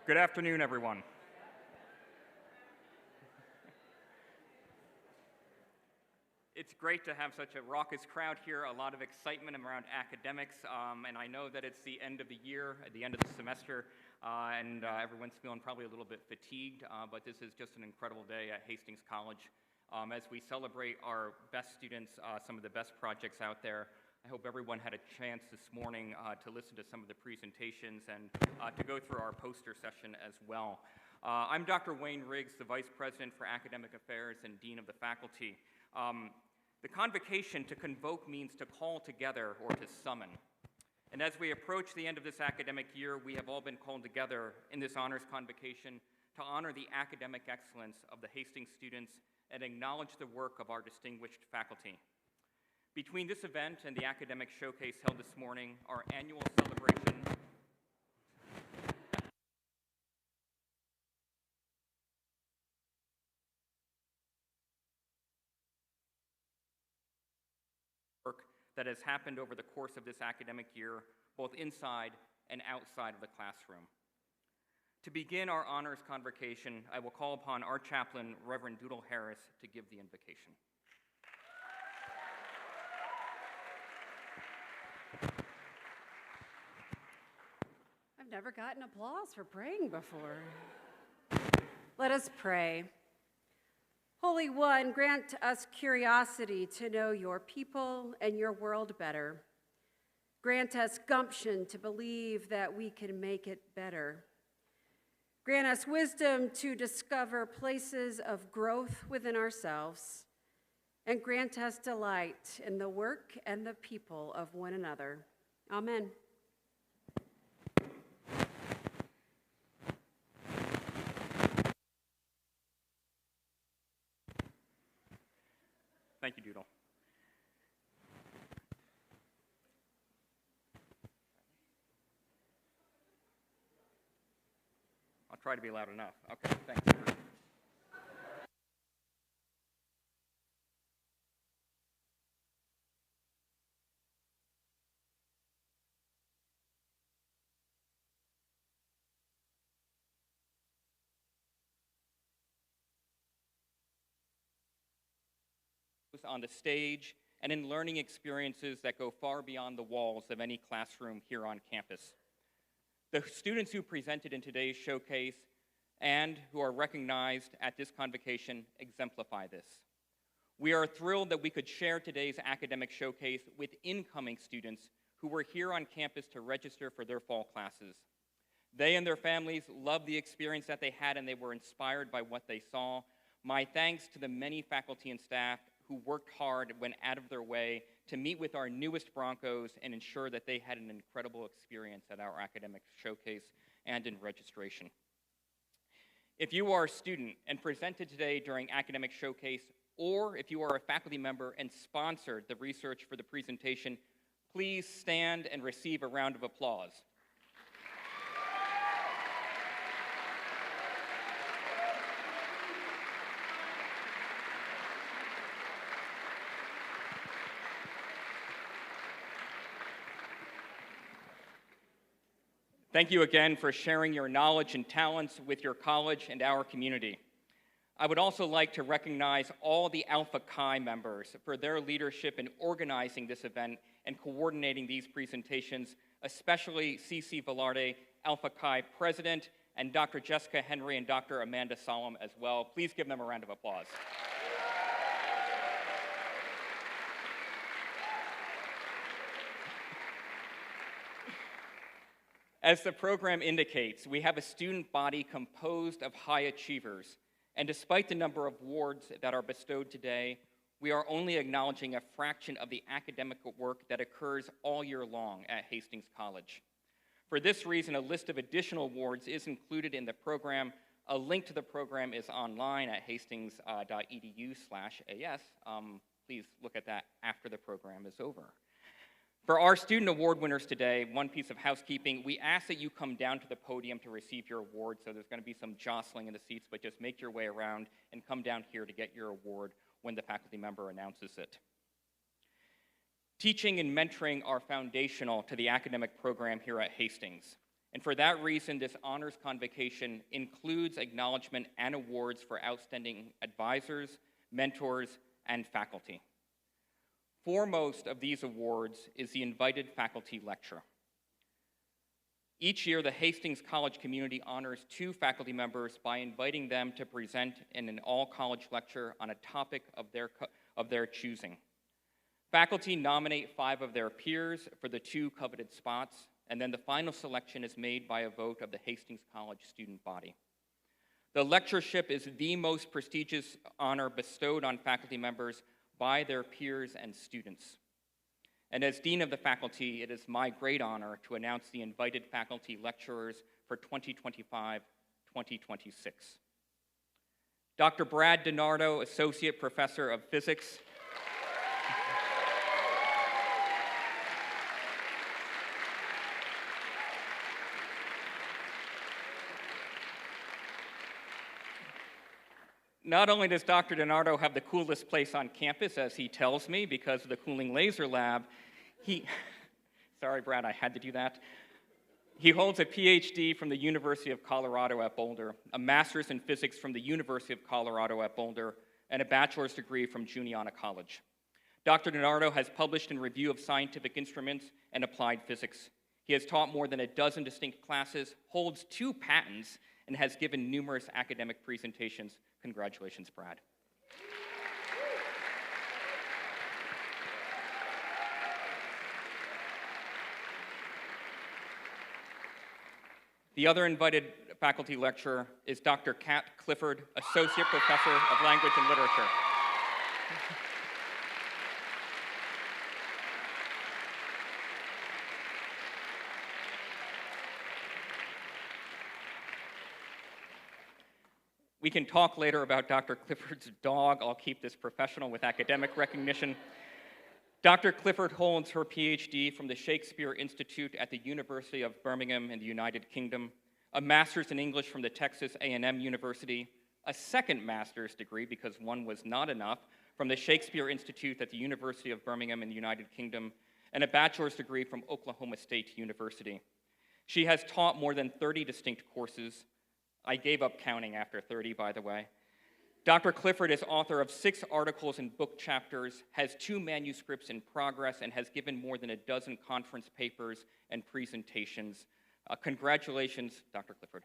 Good afternoon, everyone. It's great to have such a raucous crowd here, a lot of excitement around academics, and I know that it's the end of the year, at the end of the semester, and everyone's feeling probably a little bit fatigued, but this is just an incredible day at Hastings College. As we celebrate our best students, some of the best projects out there, I hope everyone had a chance this morning to listen to some of the presentations and to go through our poster session as well. I'm Dr. Wayne Riggs, the Vice President for Academic Affairs and Dean of the Faculty. The convocation, to convoke, means to call together or to summon. And as we approach the end of this academic year, we have all been called together in this honors convocation to honor the academic excellence of the Hastings students and acknowledge the work of our distinguished faculty. Between this event and the academic showcase held this morning, our annual celebration work that has happened over the course of this academic year, both inside and outside of the classroom. To begin our honors convocation, I will call upon our chaplain, Reverend Doodle Harris, to give the invocation. I've never gotten applause for praying before. Let us pray. Holy One, grant us curiosity to know your people and your world better. Grant us gumption to believe that we can make it better. Grant us wisdom to discover places of growth within ourselves, and grant us delight in the work and the people of one another. Amen. Thank you, Doodle. I'll try to be loud enough. Okay, thanks. On the stage and in learning experiences that go far beyond the walls of any classroom here on campus. The students who presented in today's showcase and who are recognized at this convocation exemplify this. We are thrilled that we could share today's academic showcase with incoming students who were here on campus to register for their fall classes. They and their families loved the experience that they had and they were inspired by what they saw. My thanks to the many faculty and staff who worked hard, went out of their way to meet with our newest Broncos and ensure that they had an incredible experience at our academic showcase and in registration. If you are a student and presented today during academic showcase, or if you are a faculty member and sponsored the research for the presentation, please stand and receive a round of applause. Thank you again for sharing your knowledge and talents with your college and our community. I would also like to recognize all the Alpha Chi members for their leadership in organizing this event and coordinating these presentations, especially CC Velarde, Alpha Chi President, and Dr. Jessica Henry and Dr. Amanda Solom as well. Please give them a round of applause. As the program indicates, we have a student body composed of high achievers, and despite the number of awards that are bestowed today, we are only acknowledging a fraction of the academic work that occurs all year long at Hastings College. For this reason, a list of additional awards is included in the program. A link to the program is online at hastings.edu/AS. Please look at that after the program is over. For our student award winners today, one piece of housekeeping, we ask that you come down to the podium to receive your award, so there's going to be some jostling in the seats, but just make your way around and come down here to get your award when the faculty member announces it. Teaching and mentoring are foundational to the academic program here at Hastings. And for that reason, this honors convocation includes acknowledgement and awards for outstanding advisors, mentors, and faculty. Foremost of these awards is the Invited Faculty Lecture. Each year, the Hastings College community honors 2 faculty members by inviting them to present in an all-college lecture on a topic of their choosing. Faculty nominate 5 of their peers for the 2 coveted spots, and then the final selection is made by a vote of the Hastings College student body. The lectureship is the most prestigious honor bestowed on faculty members by their peers and students. And as Dean of the Faculty, it is my great honor to announce the invited faculty lecturers for 2025-2026. Dr. Brad DiNardo, Associate Professor of Physics. Not only does Dr. DiNardo have the coolest place on campus, as he tells me, because of the cooling laser lab, sorry, Brad, I had to do that. He holds a PhD from the University of Colorado at Boulder, a master's in physics from the University of Colorado at Boulder, and a bachelor's degree from Juniata College. Dr. DiNardo has published in Review of Scientific Instruments and Applied Physics. He has taught more than a dozen distinct classes, holds 2 patents, and has given numerous academic presentations. Congratulations, Brad. The other invited faculty lecturer is Dr. Kat Clifford, Associate Professor of Language and Literature. We can talk later about Dr. Clifford's dog. I'll keep this professional with academic recognition. Dr. Clifford holds her PhD from the Shakespeare Institute at the University of Birmingham in the United Kingdom, a master's in English from the Texas A&M University, a second master's degree, because one was not enough, from the Shakespeare Institute at the University of Birmingham in the United Kingdom, and a bachelor's degree from Oklahoma State University. She has taught more than 30 distinct courses. I gave up counting after 30, by the way. Dr. Clifford is author of 6 articles and book chapters, has 2 manuscripts in progress, and has given more than a dozen conference papers and presentations. Congratulations, Dr. Clifford.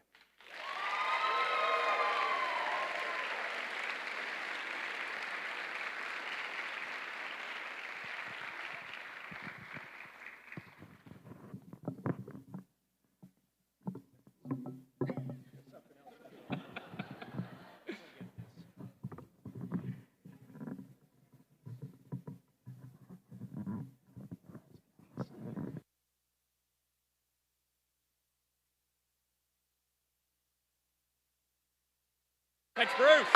Thanks, Bruce.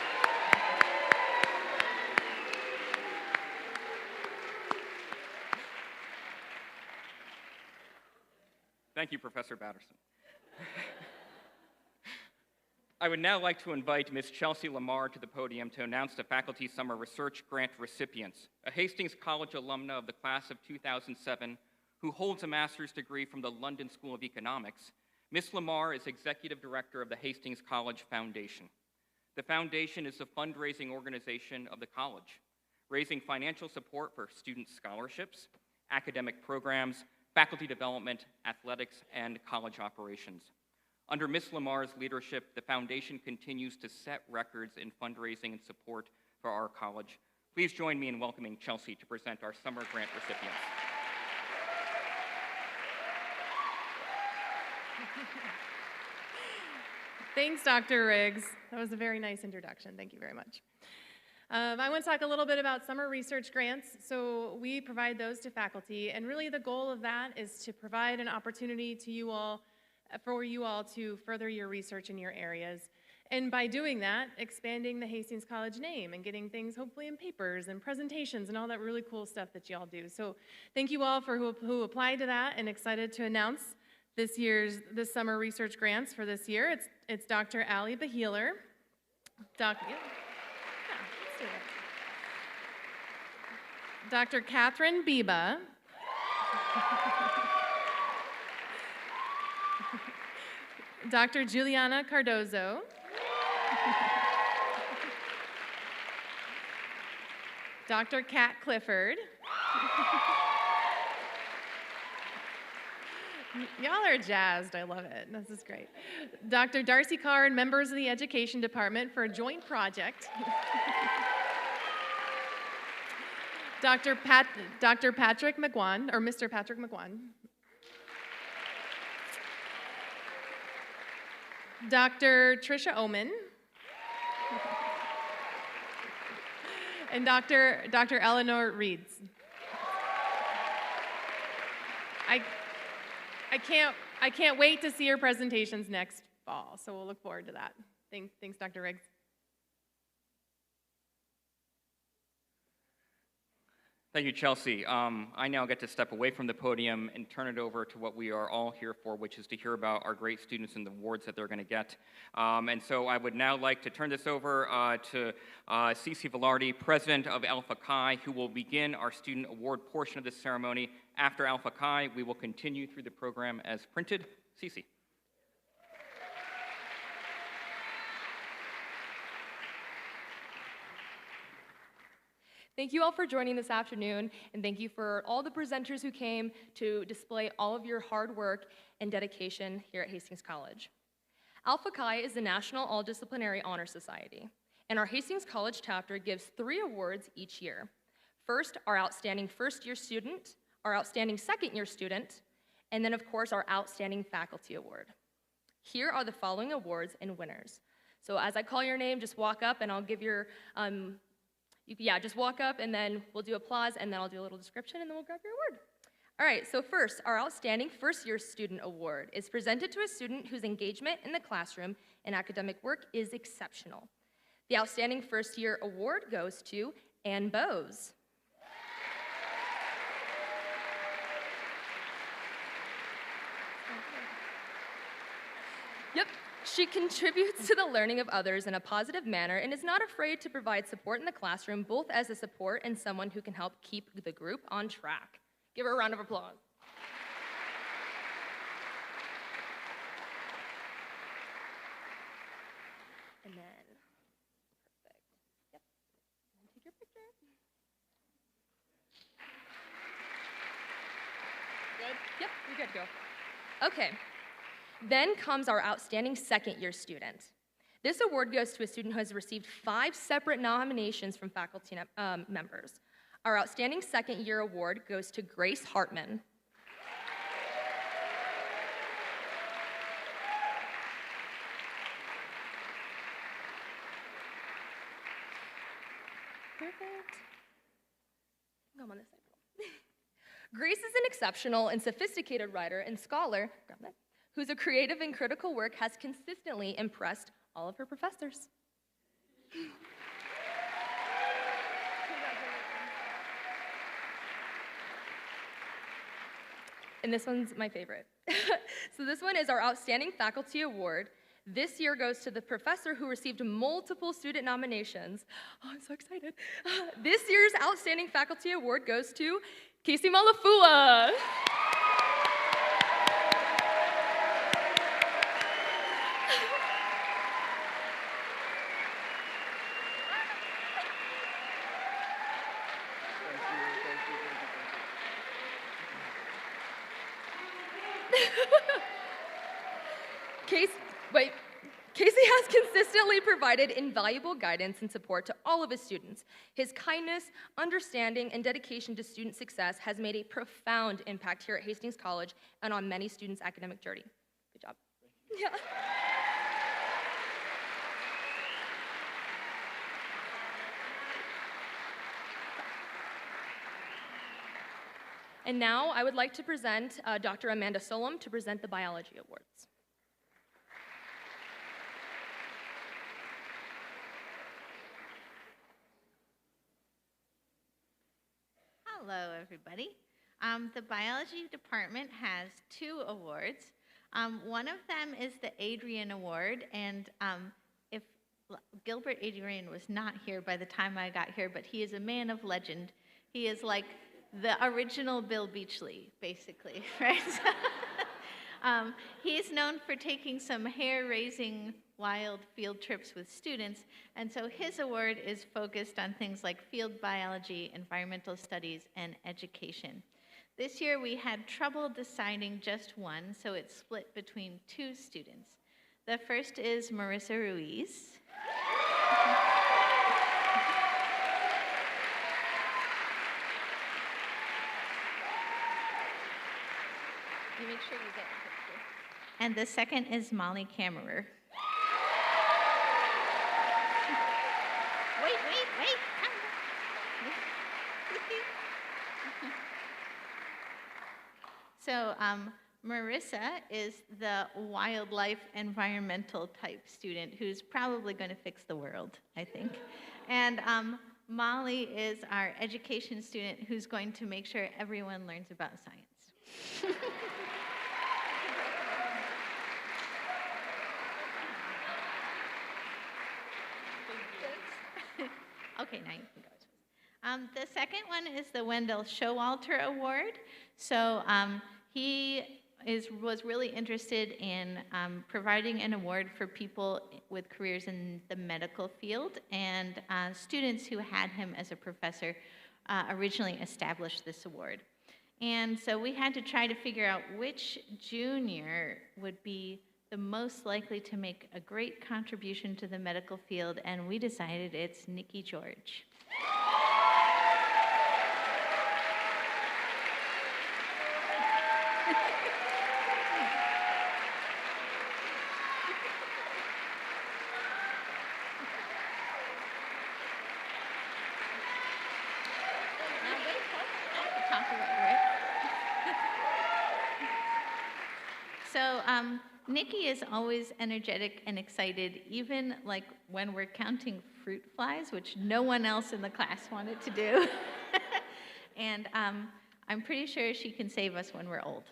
Thank you, Professor Batterson. I would now like to invite Ms. Chelsea Lamar to the podium to announce the Faculty Summer Research Grant recipients, a Hastings College alumna of the class of 2007 who holds a master's degree from the London School of Economics. Ms. Lamar is Executive Director of the Hastings College Foundation. The foundation is the fundraising organization of the college, raising financial support for student scholarships, academic programs, faculty development, athletics, and college operations. Under Ms. Lamar's leadership, the foundation continues to set records in fundraising and support for our college. Please join me in welcoming Chelsea to present our summer grant recipients. Thanks, Dr. Riggs. That was a very nice introduction. Thank you very much. I want to talk a little bit about summer research grants. So we provide those to faculty, and really the goal of that is to provide an opportunity to you all, for you all to further your research in your areas. And by doing that, expanding the Hastings College name and getting things hopefully in papers and presentations and all that really cool stuff that you all do. So thank you all for who applied to that, and excited to announce this summer research grants for this year. It's Dr. Allie Beheeler, Dr. Catherine Biba, Dr. Juliana Cardozo. Dr. Kat Clifford. Y'all are jazzed. I love it. This is great. Dr. Darcy Carr and members of the Education Department for a joint project. Dr. Patrick McGuan, or Mr. Patrick McGuan. Dr. Tricia Oman. And Dr. Eleanor Reeds. I can't wait to see your presentations next fall, so we'll look forward to that. Thanks, Dr. Riggs. Thank you, Chelsea. I now get to step away from the podium and turn it over to what we are all here for, which is to hear about our great students and the awards that they're going to get. And so I would now like to turn this over to Cece Velarde, president of Alpha Chi, who will begin our student award portion of this ceremony. After Alpha Chi, we will continue through the program as printed. Cece. Thank you all for joining this afternoon, and thank you for all the presenters who came to display all of your hard work and dedication here at Hastings College. Alpha Chi is the National All-Disciplinary Honor Society, and our Hastings College chapter gives 3 awards each year. First, our Outstanding First-Year Student, our Outstanding Second-Year Student, and then, of course, our Outstanding Faculty Award. Here are the following awards and winners. So as I call your name, just walk up and I'll give your just walk up and then we'll do applause and then I'll do a little description and then we'll grab your award. All right, so first, our Outstanding First-Year Student Award is presented to a student whose engagement in the classroom and academic work is exceptional. The Outstanding First-Year Award goes to Ann Bowes. Yep. She contributes to the learning of others in a positive manner and is not afraid to provide support in the classroom, both as a support and someone who can help keep the group on track. Give her a round of applause. And then, perfect. Yep. And take your picture. Good? Yep, you're good to go. Okay. Then comes our Outstanding Second-Year Student. This award goes to a student who has received 5 separate nominations from faculty members. Our Outstanding Second-Year Award goes to Grace Hartman. Perfect. I'm on this side. Grace is an exceptional and sophisticated writer and scholar, grab that, whose creative and critical work has consistently impressed all of her professors. And this one's my favorite. So this one is our Outstanding Faculty Award. This year goes to the professor who received multiple student nominations. Oh, I'm so excited. This year's Outstanding Faculty Award goes to Casey Malafua. Casey has consistently provided invaluable guidance and support to all of his students. His kindness, understanding, and dedication to student success has made a profound impact here at Hastings College and on many students' academic journey. Good job. Yeah. And now I would like to present Dr. Amanda Solom to present the Biology Awards. Hello, everybody. The biology department has 2 awards. One of them is the Adrian Award, and if Gilbert Adrian was not here by the time I got here, but he is a man of legend. He is like the original Bill Beachley, basically, right? He's known for taking some hair-raising wild field trips with students, and so his award is focused on things like field biology, environmental studies, and education. This year we had trouble deciding just one, so it's split between two students. The first is Marissa Ruiz. You make sure you get a picture. And the second is Molly Kammerer. Wait. So Marissa is the wildlife environmental type student who's probably going to fix the world, I think. And Molly is our education student who's going to make sure everyone learns about science. Okay, now you can go. The second one is the Wendell Showalter Award. So he was really interested in providing an award for people with careers in the medical field, and students who had him as a professor originally established this award. And so we had to try to figure out which junior would be the most likely to make a great contribution to the medical field, and we decided it's Nikki George. So Nikki is always energetic and excited, even like when we're counting fruit flies, which no one else in the class wanted to do. And I'm pretty sure she can save us when we're old.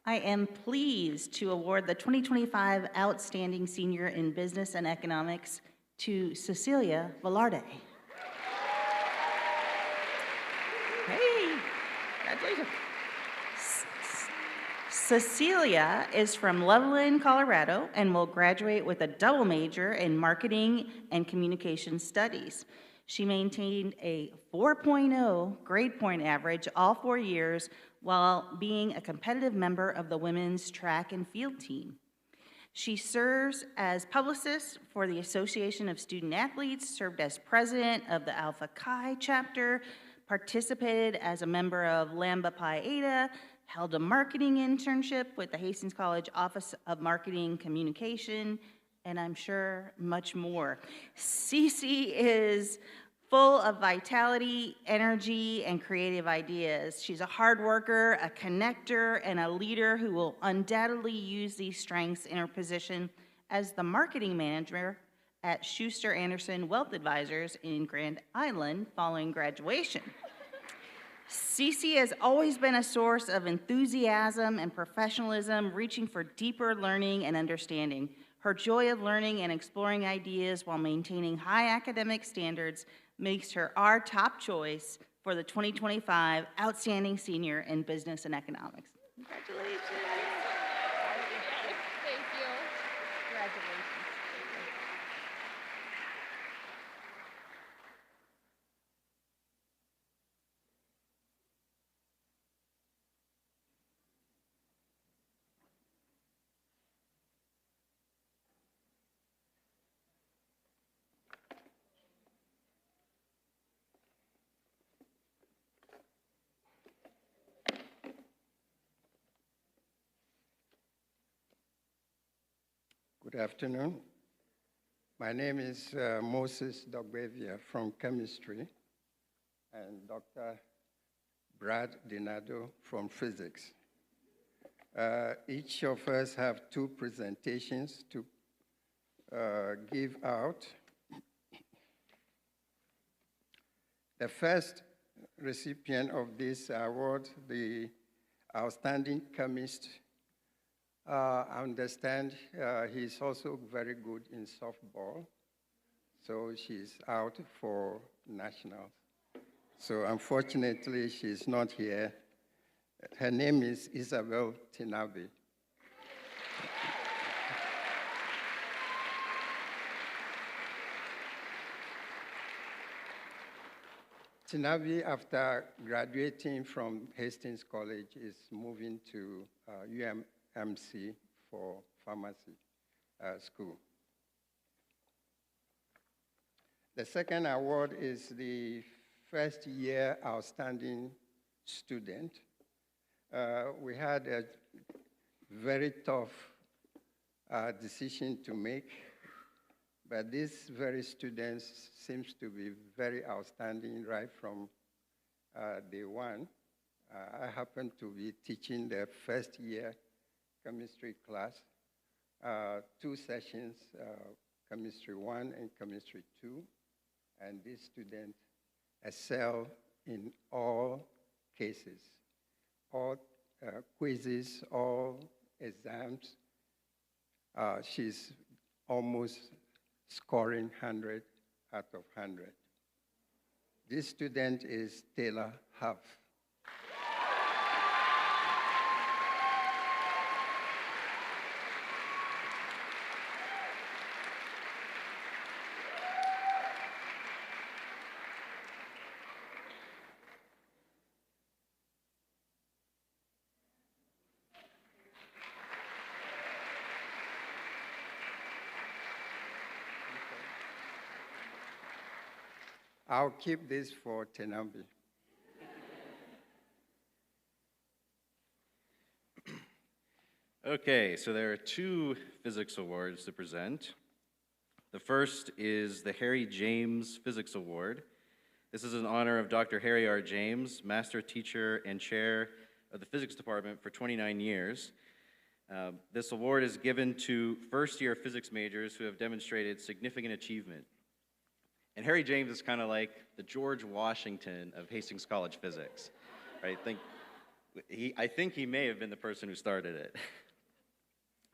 I am pleased to award the 2025 Outstanding Senior in Business and Economics to Cecilia Velarde. Hey, congratulations. Cecilia is from Loveland, Colorado, and will graduate with a double major in Marketing and Communication Studies. She maintained a 4.0 grade point average all 4 years while being a competitive member of the women's track and field team. She serves as publicist for the Association of Student Athletes, served as president of the Alpha Chi chapter, participated as a member of Lambda Pi Eta, held a marketing internship with the Hastings College Office of Marketing Communication, and I'm sure much more. Cece is full of vitality, energy, and creative ideas. She's a hard worker, a connector, and a leader who will undoubtedly use these strengths in her position as the marketing manager at Schuster Anderson Wealth Advisors in Grand Island following graduation. Cece has always been a source of enthusiasm and professionalism, reaching for deeper learning and understanding. Her joy of learning and exploring ideas while maintaining high academic standards makes her our top choice for the 2025 Outstanding Senior in Business and Economics. Congratulations. Thank you. Congratulations. Good afternoon. My name is Moses Dogbevia from chemistry, and Dr. Brad Dinado from physics. Each of us have 2 presentations to give out. The first recipient of this award, the outstanding chemist. I understand he's also very good in softball, so she's out for nationals. So unfortunately, she's not here. Her name is Isabel Tinabe. Tinabe, after graduating from Hastings College, is moving to UMC for pharmacy school. The second award is the first year outstanding student. We had a very tough decision to make, but this very student seems to be very outstanding right from day one. I happen to be teaching the first year chemistry class, 2 sessions, chemistry 1 and chemistry 2, and this student excelled in all cases, all quizzes, all exams. She's almost scoring 100 out of 100. This student is Taylor Huff. I'll keep this for Tinabe. Okay, so there are 2 physics awards to present. The first is the Harry James Physics Award. This is in honor of Dr. Harry R. James, master teacher and chair of the physics department for 29 years. This award is given to first-year physics majors who have demonstrated significant achievement. And Harry James is kind of like the George Washington of Hastings College physics. Right? I think he may have been the person who started it.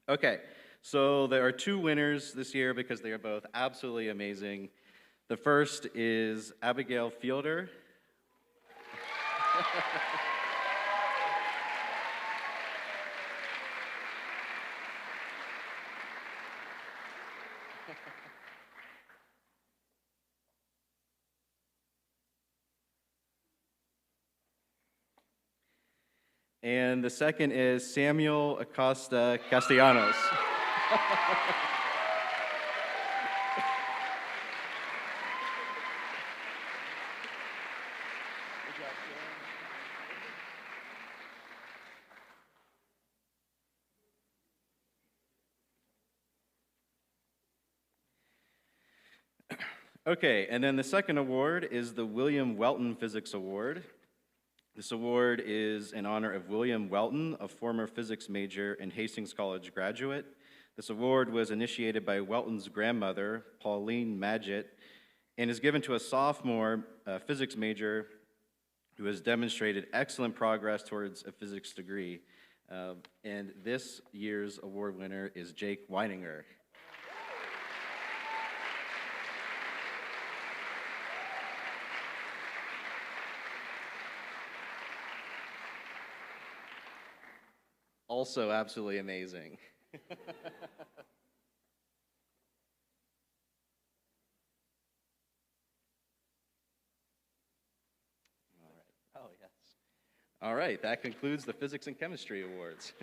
Okay, so there are 2 winners this year because they are both absolutely amazing. The first is Abigail Fielder. And the second is Samuel Acosta Castellanos. Okay, and then the second award is the William Welton Physics Award. This award is in honor of William Welton, a former physics major and Hastings College graduate. This award was initiated by Welton's grandmother, Pauline Madgett, and is given to a sophomore physics major who has demonstrated excellent progress towards a physics degree. And this year's award winner is Jake Weininger. Also absolutely amazing. All right. Oh, yes. All right, that concludes the Physics and Chemistry Awards.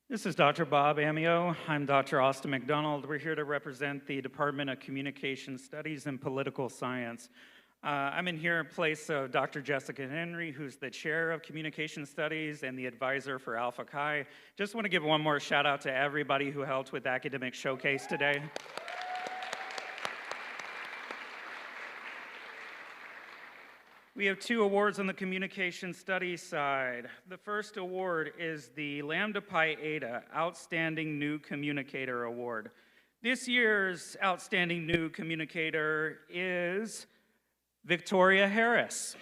This is Dr. Bob Amio. I'm Dr. Austin McDonald. We're here to represent the Department of Communication Studies and Political Science. I'm in here in place of Dr. Jessica Henry, who's the chair of Communication Studies and the advisor for Alpha Chi. Just want to give one more shout out to everybody who helped with Academic Showcase today. We have 2 awards on the communication studies side. The first award is the Lambda Pi Eta Outstanding New Communicator Award. This year's Outstanding New Communicator is Victoria Harris.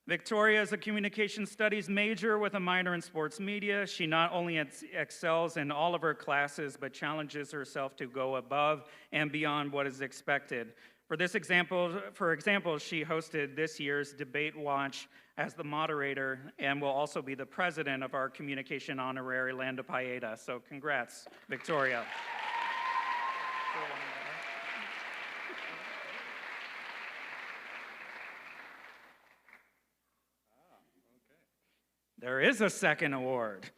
Victoria is a communication studies major with a minor in sports media. She not only excels in all of her classes, but challenges herself to go above and beyond what is expected. For example, she hosted this year's Debate Watch as the moderator and will also be the president of our Communication Honorary Lambda Pi Eta. So congrats, Victoria. There is a second award.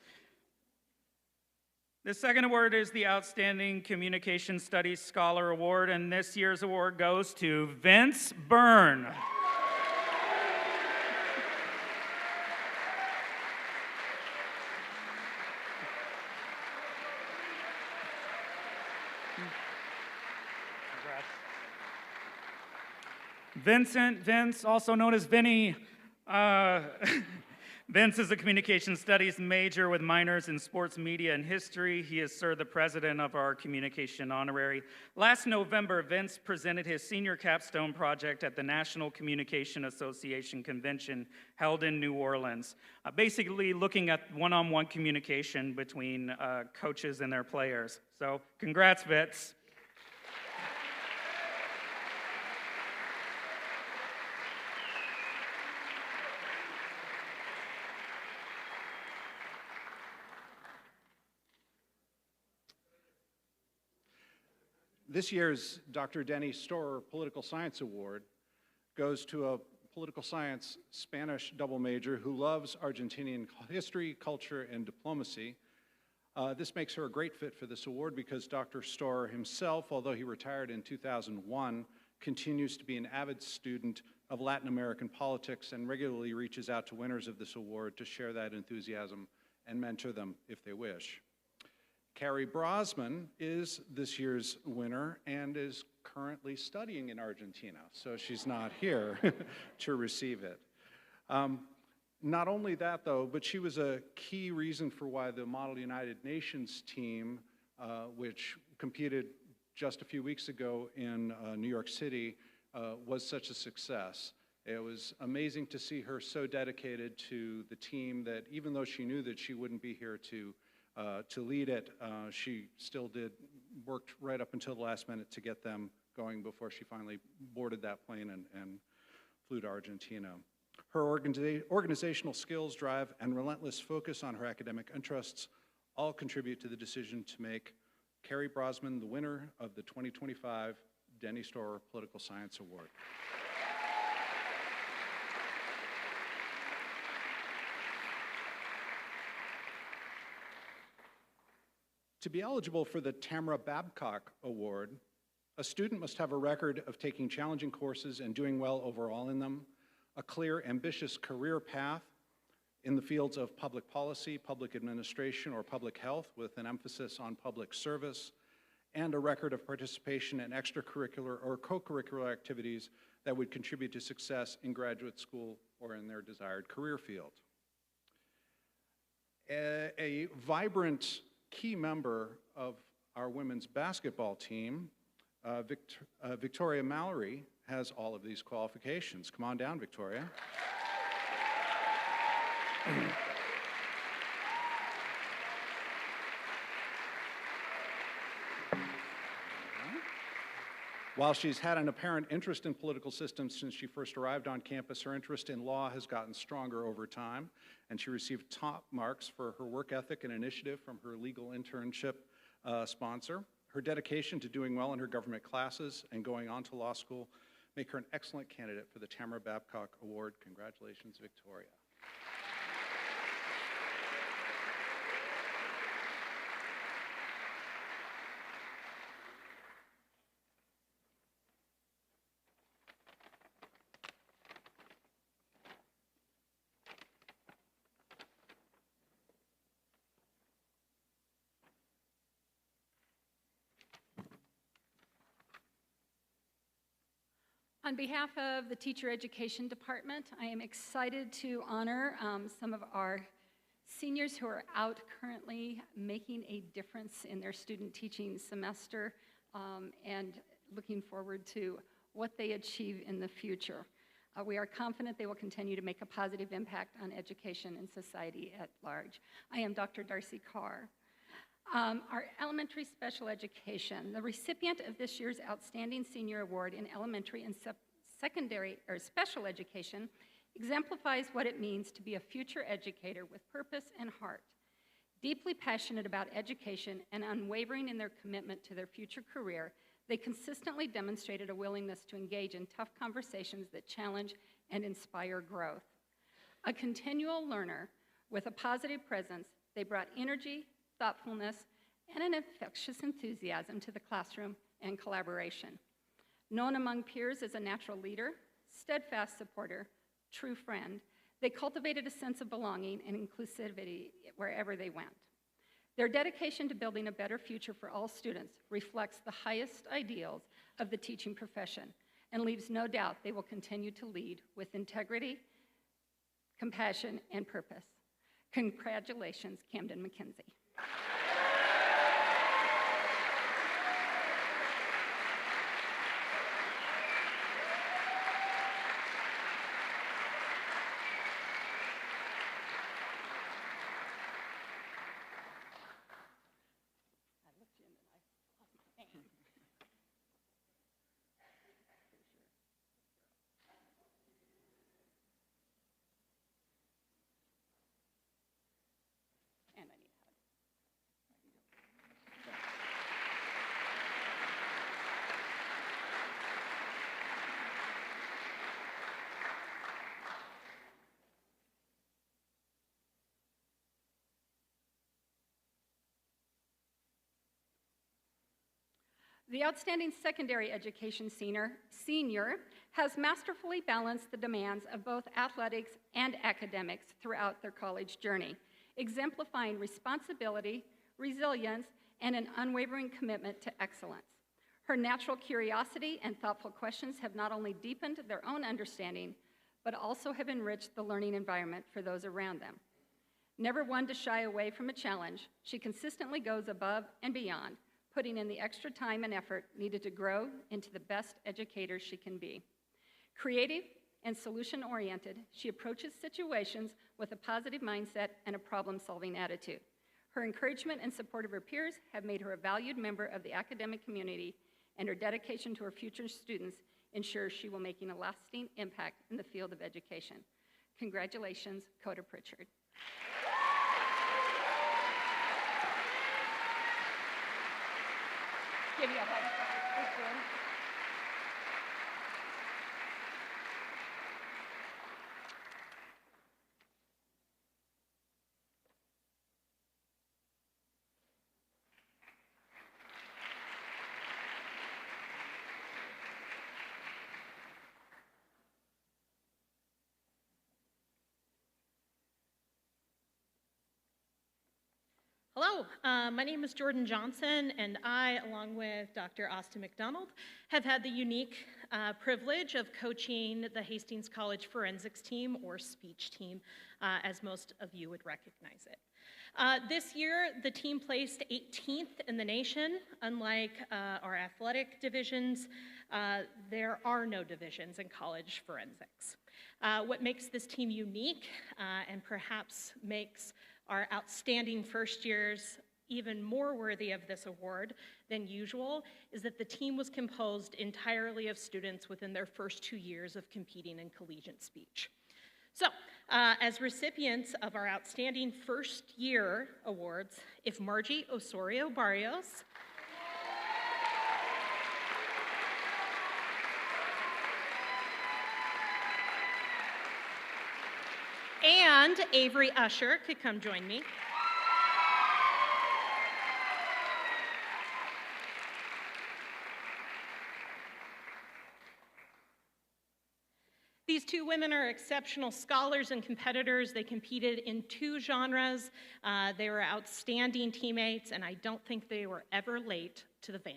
The second award is the Outstanding Communication Studies Scholar Award, and this year's award goes to Vince Byrne. Vince, also known as Vinny, Vince is a communication studies major with minors in sports media and history. He has served the president of our communication honorary. Last November, Vince presented his senior capstone project at the National Communication Association convention held in New Orleans, basically looking at one-on-one communication between coaches and their players. So congrats, Vince. This year's Dr. Denny Storer Political Science Award goes to a political science Spanish double major who loves Argentinian history, culture, and diplomacy. This makes her a great fit for this award because Dr. Storer himself, although he retired in 2001, continues to be an avid student of Latin American politics and regularly reaches out to winners of this award to share that enthusiasm and mentor them if they wish. Carrie Brosman is this year's winner and is currently studying in Argentina, so she's not here to receive it. Not only that, though, but she was a key reason for why the Model United Nations team, which competed just a few weeks ago in New York City, was such a success. It was amazing to see her so dedicated to the team that even though she knew that she wouldn't be here to lead it, she still worked right up until the last minute to get them going before she finally boarded that plane and flew to Argentina. Her organizational skills, drive, and relentless focus on her academic interests all contribute to the decision to make Carrie Brosman the winner of the 2025 Denny Storer Political Science Award. To be eligible for the Tamara Babcock Award, a student must have a record of taking challenging courses and doing well overall in them, a clear, ambitious career path in the fields of public policy, public administration, or public health with an emphasis on public service, and a record of participation in extracurricular or co-curricular activities that would contribute to success in graduate school or in their desired career field. A vibrant key member of our women's basketball team, Victoria Mallory, has all of these qualifications. Come on down, Victoria. While she's had an apparent interest in political systems since she first arrived on campus, her interest in law has gotten stronger over time, and she received top marks for her work ethic and initiative from her legal internship sponsor. Her dedication to doing well in her government classes and going on to law school make her an excellent candidate for the Tamara Babcock Award. Congratulations, Victoria. On behalf of the Teacher Education Department, I am excited to honor some of our seniors who are out currently making a difference in their student teaching semester and looking forward to what they achieve in the future. We are confident they will continue to make a positive impact on education and society at large. I am Dr. Darcy Carr. Our elementary special education, the recipient of this year's Outstanding Senior Award in Elementary and Secondary or Special Education exemplifies what it means to be a future educator with purpose and heart. Deeply passionate about education and unwavering in their commitment to their future career, they consistently demonstrated a willingness to engage in tough conversations that challenge and inspire growth. A continual learner with a positive presence, they brought energy, thoughtfulness, and an infectious enthusiasm to the classroom and collaboration. Known among peers as a natural leader, steadfast supporter, true friend, they cultivated a sense of belonging and inclusivity wherever they went. Their dedication to building a better future for all students reflects the highest ideals of the teaching profession and leaves no doubt they will continue to lead with integrity, compassion, and purpose. Congratulations, Camden McKenzie. The Outstanding Secondary Education Senior has masterfully balanced the demands of both athletics and academics throughout their college journey, exemplifying responsibility, resilience, and an unwavering commitment to excellence. Her natural curiosity and thoughtful questions have not only deepened their own understanding, but also have enriched the learning environment for those around them. Never one to shy away from a challenge, she consistently goes above and beyond, putting in the extra time and effort needed to grow into the best educator she can be. Creative and solution-oriented, she approaches situations with a positive mindset and a problem-solving attitude. Her encouragement and support of her peers have made her a valued member of the academic community, and her dedication to her future students ensures she will make a lasting impact in the field of education. Congratulations, Coda Pritchard. Give you a hug. Thanks, Gwen. Hello, my name is Jordan Johnson, and I, along with Dr. Austin McDonald, have had the unique privilege of coaching the Hastings College Forensics team, or speech team, as most of you would recognize it. This year, the team placed 18th in the nation. Unlike our athletic divisions, there are no divisions in college forensics. What makes this team unique and perhaps makes our outstanding first years even more worthy of this award than usual is that the team was composed entirely of students within their first 2 years of competing in collegiate speech. So, as recipients of our outstanding first year awards, if Margie Osorio Barrios and Avery Usher could come join me. These two women are exceptional scholars and competitors. They competed in 2 genres. They were outstanding teammates, and I don't think they were ever late to the van.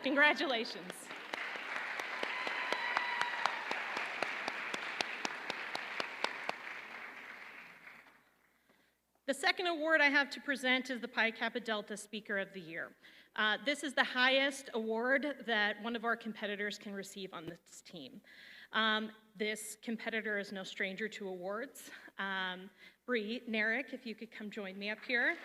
Congratulations. The second award I have to present is the Pi Kappa Delta Speaker of the Year. This is the highest award that one of our competitors can receive on this team. This competitor is no stranger to awards. Bree Narek, if you could come join me up here.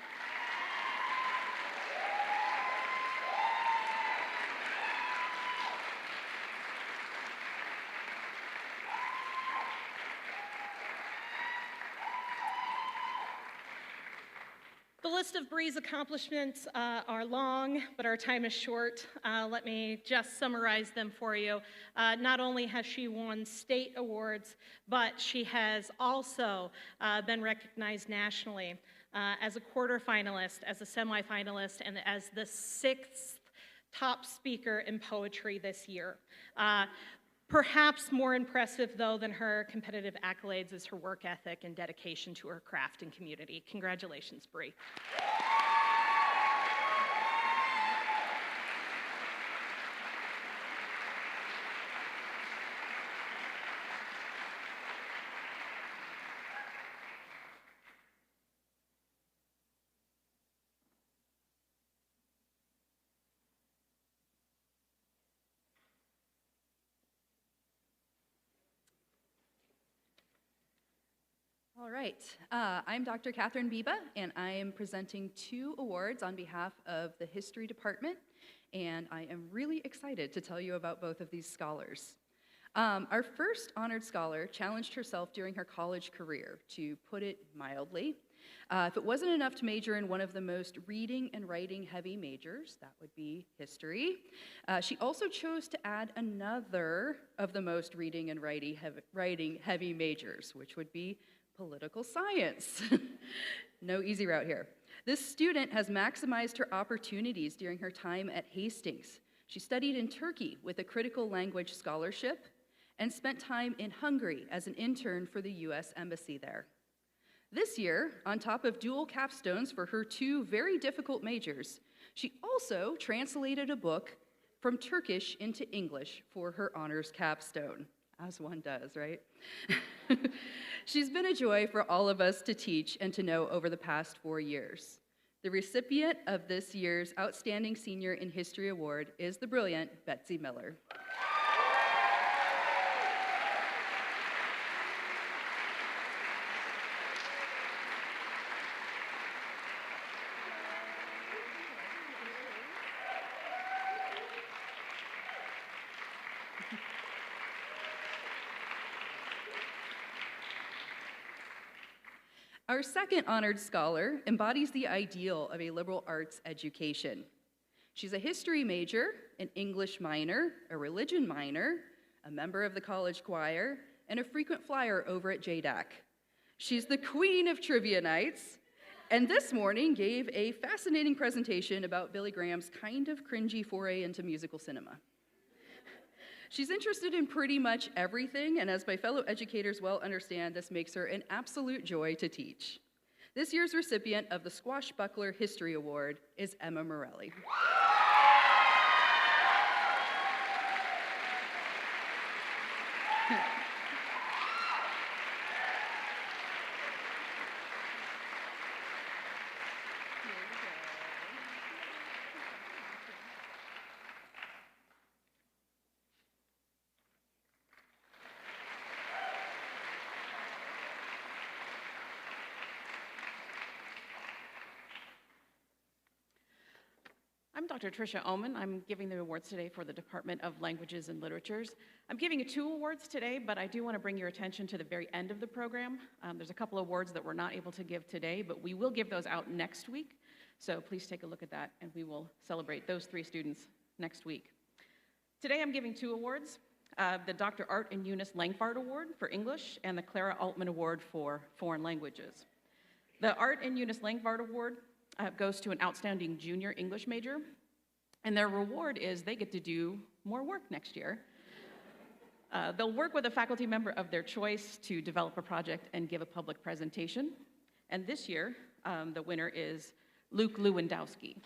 The list of Bree's accomplishments are long, but our time is short. Let me just summarize them for you. Not only has she won state awards, but she has also been recognized nationally as a quarterfinalist, as a semifinalist, and as the 6th top speaker in poetry this year. Perhaps more impressive, though, than her competitive accolades is her work ethic and dedication to her craft and community. Congratulations, Bree. All right, I'm Dr. Catherine Biba, and I am presenting 2 awards on behalf of the History Department, and I am really excited to tell you about both of these scholars. Our first honored scholar challenged herself during her college career, to put it mildly. If it wasn't enough to major in one of the most reading and writing heavy majors, that would be history, she also chose to add another of the most reading and writing heavy majors, which would be political science. No easy route here. This student has maximized her opportunities during her time at Hastings. She studied in Turkey with a critical language scholarship and spent time in Hungary as an intern for the US Embassy there. This year, on top of dual capstones for her 2 very difficult majors, she also translated a book from Turkish into English for her honors capstone, as one does, right? She's been a joy for all of us to teach and to know over the past 4 years. The recipient of this year's Outstanding Senior in History Award is the brilliant Betsy Miller. Our second honored scholar embodies the ideal of a liberal arts education. She's a history major, an English minor, a religion minor, a member of the college choir, and a frequent flyer over at JDAC. She's the queen of trivia nights, and this morning gave a fascinating presentation about Billy Graham's kind of cringy foray into musical cinema. She's interested in pretty much everything, and as my fellow educators well understand, this makes her an absolute joy to teach. This year's recipient of the Squashbuckler History Award is Emma Morelli. I'm Dr. Tricia Oman. I'm giving the awards today for the Department of Languages and Literatures. I'm giving you 2 awards today, but I do want to bring your attention to the very end of the program. There's a couple of awards that we're not able to give today, but we will give those out next week. So please take a look at that, and we will celebrate those 3 students next week. Today I'm giving 2 awards, the Dr. Art and Eunice Langford Award for English and the Clara Altman Award for Foreign Languages. The Art and Eunice Langford Award goes to an outstanding junior English major, and their reward is they get to do more work next year. They'll work with a faculty member of their choice to develop a project and give a public presentation. And this year, the winner is Luke Lewandowski.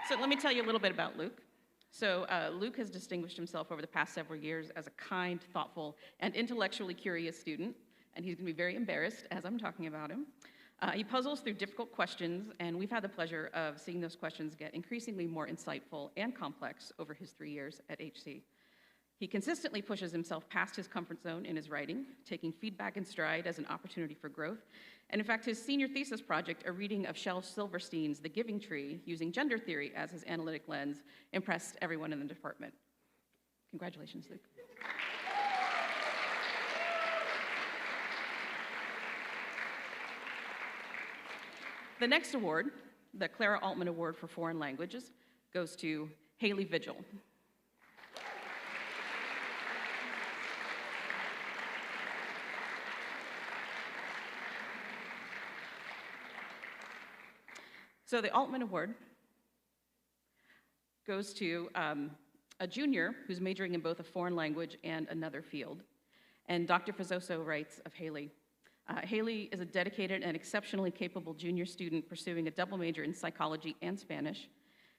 So let me tell you a little bit about Luke. So Luke has distinguished himself over the past several years as a kind, thoughtful, and intellectually curious student, and he's going to be very embarrassed as I'm talking about him. He puzzles through difficult questions, and we've had the pleasure of seeing those questions get increasingly more insightful and complex over his 3 years at HC. He consistently pushes himself past his comfort zone in his writing, taking feedback in stride as an opportunity for growth. And in fact, his senior thesis project, a reading of Shel Silverstein's The Giving Tree, using gender theory as his analytic lens, impressed everyone in the department. Congratulations, Luke. The next award, the Clara Altman Award for Foreign Languages, goes to Haley Vigil. So the Altman Award goes to a junior who's majoring in both a foreign language and another field. And Dr. Fazzoso writes of Haley, Haley is a dedicated and exceptionally capable junior student pursuing a double major in psychology and Spanish.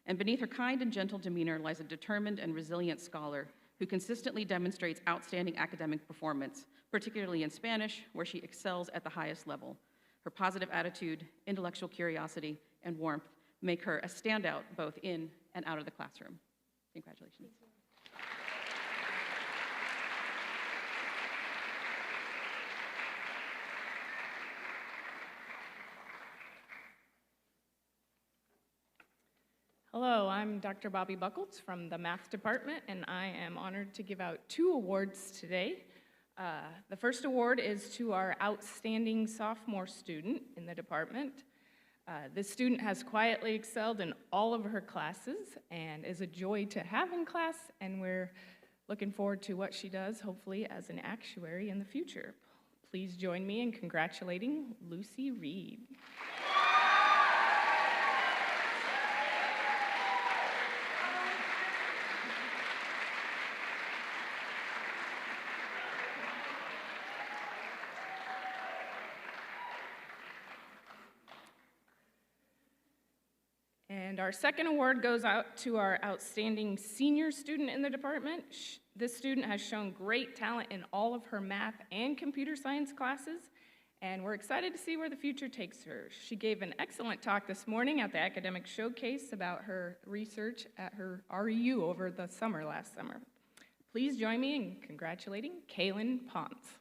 And beneath her kind and gentle demeanor lies a determined and resilient scholar who consistently demonstrates outstanding academic performance, particularly in Spanish, where she excels at the highest level. Her positive attitude, intellectual curiosity, and warmth make her a standout both in and out of the classroom. Congratulations. Hello, I'm Dr. Bobby Buckles from the Math Department, and I am honored to give out 2 awards today. The first award is to our outstanding sophomore student in the department. This student has quietly excelled in all of her classes and is a joy to have in class, and we're looking forward to what she does, hopefully, as an actuary in the future. Please join me in congratulating Lucy Reed. And our second award goes out to our outstanding senior student in the department. This student has shown great talent in all of her math and computer science classes, and we're excited to see where the future takes her. She gave an excellent talk this morning at the academic showcase about her research at her REU over the summer last summer. Please join me in congratulating Kaylin Ponce.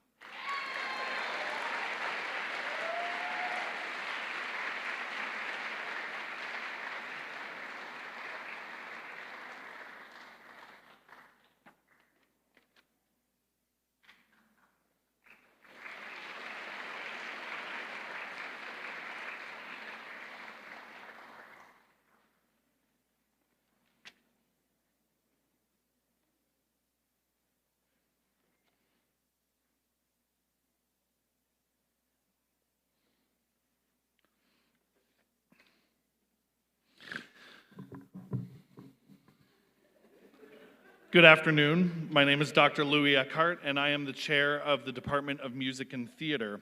Good afternoon. My name is Dr. Louis Eckhart, and I am the chair of the Department of Music and Theater.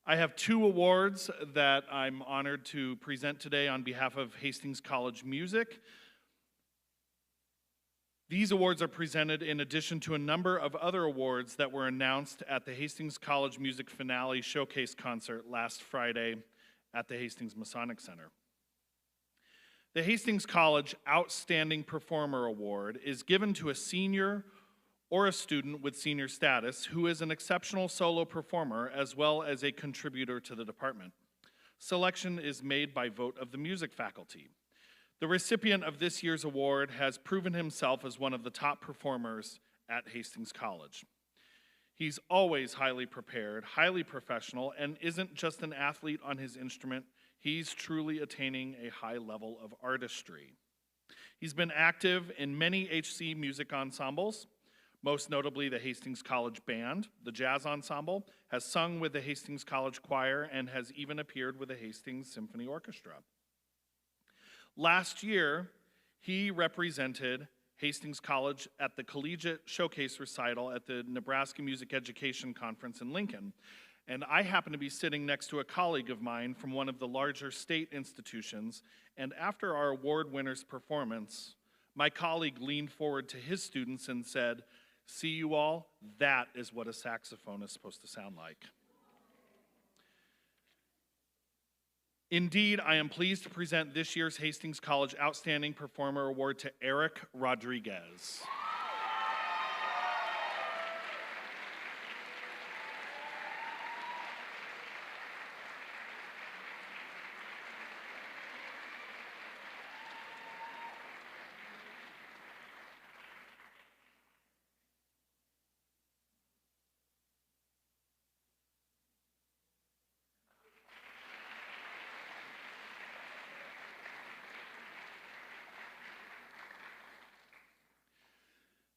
I have 2 awards that I'm honored to present today on behalf of Hastings College Music. These awards are presented in addition to a number of other awards that were announced at the Hastings College Music Finale Showcase concert last Friday at the Hastings Masonic Center. The Hastings College Outstanding Performer Award is given to a senior or a student with senior status who is an exceptional solo performer as well as a contributor to the department. Selection is made by vote of the music faculty. The recipient of this year's award has proven himself as one of the top performers at Hastings College. He's always highly prepared, highly professional, and isn't just an athlete on his instrument. He's truly attaining a high level of artistry. He's been active in many HC music ensembles, most notably the Hastings College Band, the Jazz Ensemble, has sung with the Hastings College Choir, and has even appeared with the Hastings Symphony Orchestra. Last year, he represented Hastings College at the Collegiate Showcase Recital at the Nebraska Music Education Conference in Lincoln. And I happen to be sitting next to a colleague of mine from one of the larger state institutions, and after our award winner's performance, my colleague leaned forward to his students and said, "See you all, that is what a saxophone is supposed to sound like." Indeed, I am pleased to present this year's Hastings College Outstanding Performer Award to Eric Rodriguez.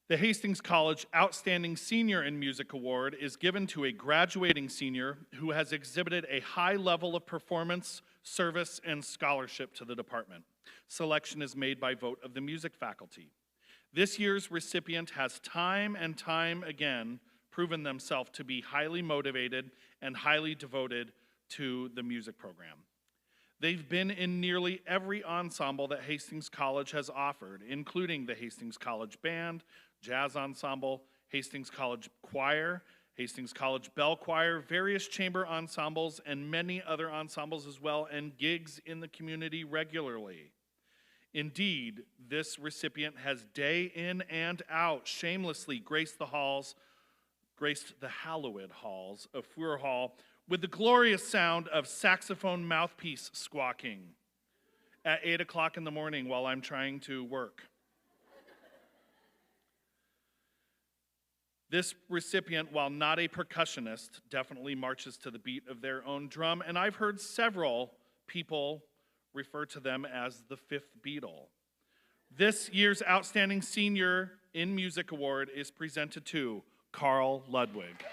The Hastings College Outstanding Senior in Music Award is given to a graduating senior who has exhibited a high level of performance, service, and scholarship to the department. Selection is made by vote of the music faculty. This year's recipient has time and time again proven themselves to be highly motivated and highly devoted to the music program. They've been in nearly every ensemble that Hastings College has offered, including the Hastings College Band, Jazz Ensemble, Hastings College Choir, Hastings College Bell Choir, various chamber ensembles, and many other ensembles as well, and gigs in the community regularly. Indeed, this recipient has day in and out shamelessly graced the hallowed halls of Feuer Hall with the glorious sound of saxophone mouthpiece squawking at 8 o'clock in the morning while I'm trying to work. This recipient, while not a percussionist, definitely marches to the beat of their own drum, and I've heard several people refer to them as the fifth Beatle. This year's Outstanding Senior in Music Award is presented to Carl Ludwig.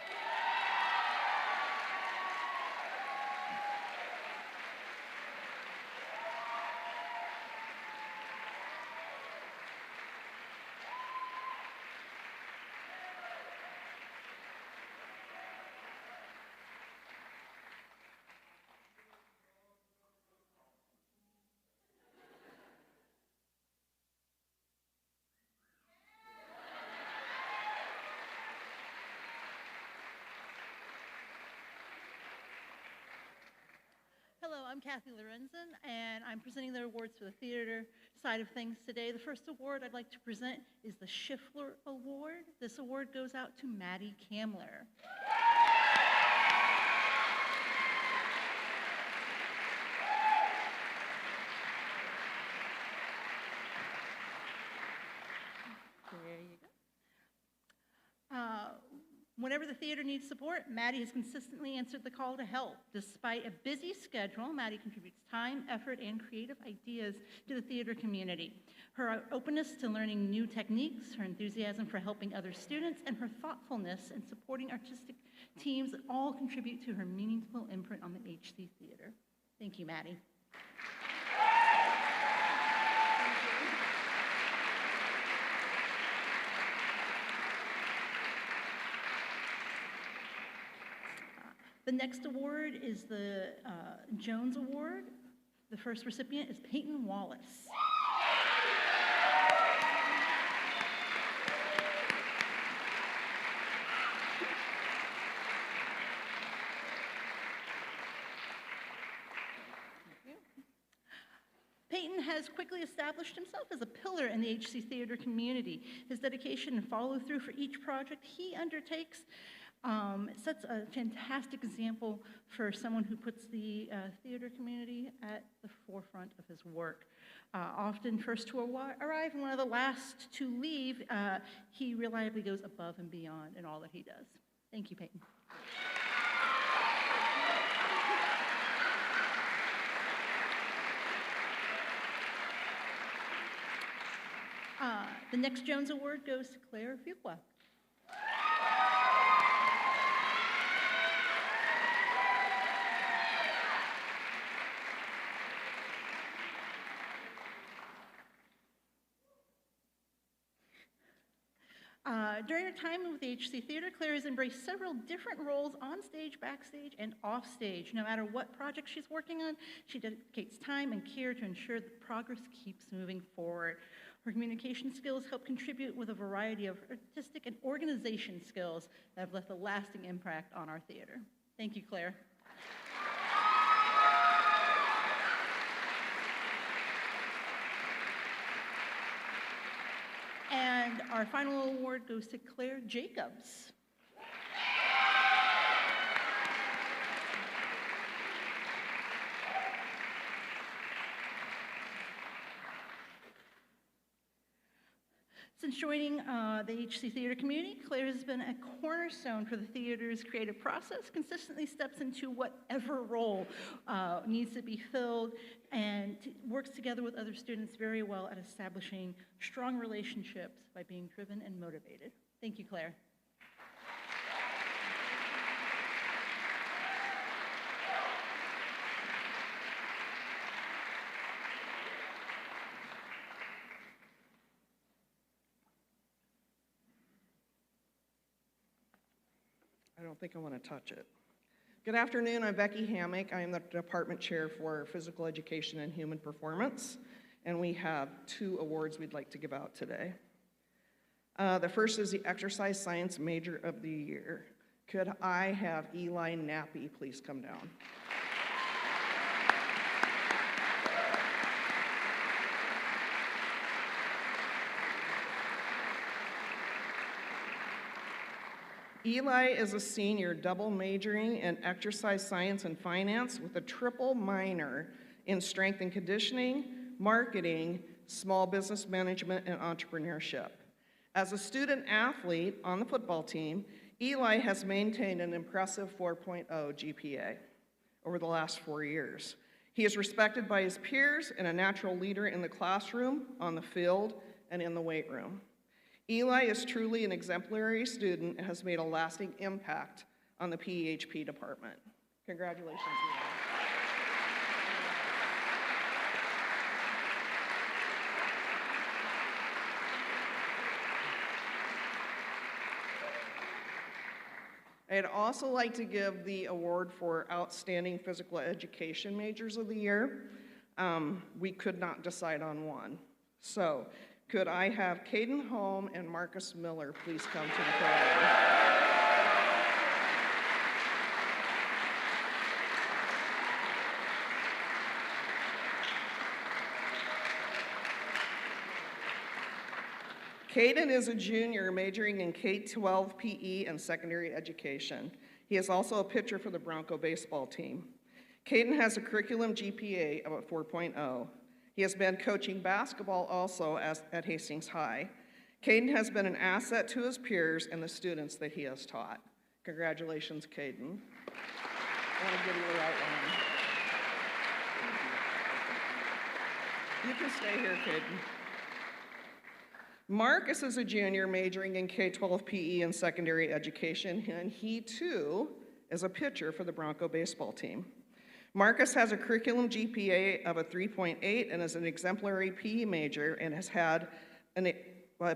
Hello, I'm Kathy Lorenzen, and I'm presenting the awards for the theater side of things today. The first award I'd like to present is the Schiffler Award. This award goes out to Maddie Kamler. There you go. Whenever the theater needs support, Maddie has consistently answered the call to help. Despite a busy schedule, Maddie contributes time, effort, and creative ideas to the theater community. Her openness to learning new techniques, her enthusiasm for helping other students, and her thoughtfulness in supporting artistic teams all contribute to her meaningful imprint on the HC Theater. Thank you, Maddie. The next award is the Jones Award. The first recipient is Peyton Wallace. Peyton has quickly established himself as a pillar in the HC theater community. His dedication and follow-through for each project he undertakes sets a fantastic example for someone who puts the theater community at the forefront of his work. Often first to arrive and one of the last to leave, he reliably goes above and beyond in all that he does. Thank you, Peyton. The next Jones Award goes to Claire Fuqua. During her time with the HC Theater, Claire has embraced several different roles on stage, backstage, and off stage. No matter what project she's working on, she dedicates time and care to ensure that progress keeps moving forward. Her communication skills help contribute with a variety of artistic and organization skills that have left a lasting impact on our theater. Thank you, Claire. And our final award goes to Claire Jacobs. Since joining the HC Theater community, Claire has been a cornerstone for the theater's creative process, consistently steps into whatever role needs to be filled, and works together with other students very well at establishing strong relationships by being driven and motivated. Thank you, Claire. I don't think I want to touch it. Good afternoon, I'm Becky Hammack. I am the department chair for physical education and human performance, and we have 2 awards we'd like to give out today. The first is the exercise science major of the year. Could I have Eli Nappy please come down? Eli is a senior double majoring in exercise science and finance with a triple minor in strength and conditioning, marketing, small business management, and entrepreneurship. As a student athlete on the football team, Eli has maintained an impressive 4.0 GPA over the last 4 years. He is respected by his peers and a natural leader in the classroom, on the field, and in the weight room. Eli is truly an exemplary student and has made a lasting impact on the PEHP department. Congratulations, Eli. I'd also like to give the award for Outstanding Physical Education Majors of the Year. We could not decide on one. So, could I have Caden Holm and Marcus Miller please come to the podium? Caden is a junior majoring in K-12 PE and secondary education. He is also a pitcher for the Bronco baseball team. Caden has a curriculum GPA of a 4.0. He has been coaching basketball also at Hastings High. Caden has been an asset to his peers and the students that he has taught. Congratulations, Caden. I want to give you the right one. You can stay here, Caden. Marcus is a junior majoring in K-12 PE and secondary education, and he too is a pitcher for the Bronco baseball team. Marcus has a curriculum GPA of a 3.8 and is an exemplary PE major and has had a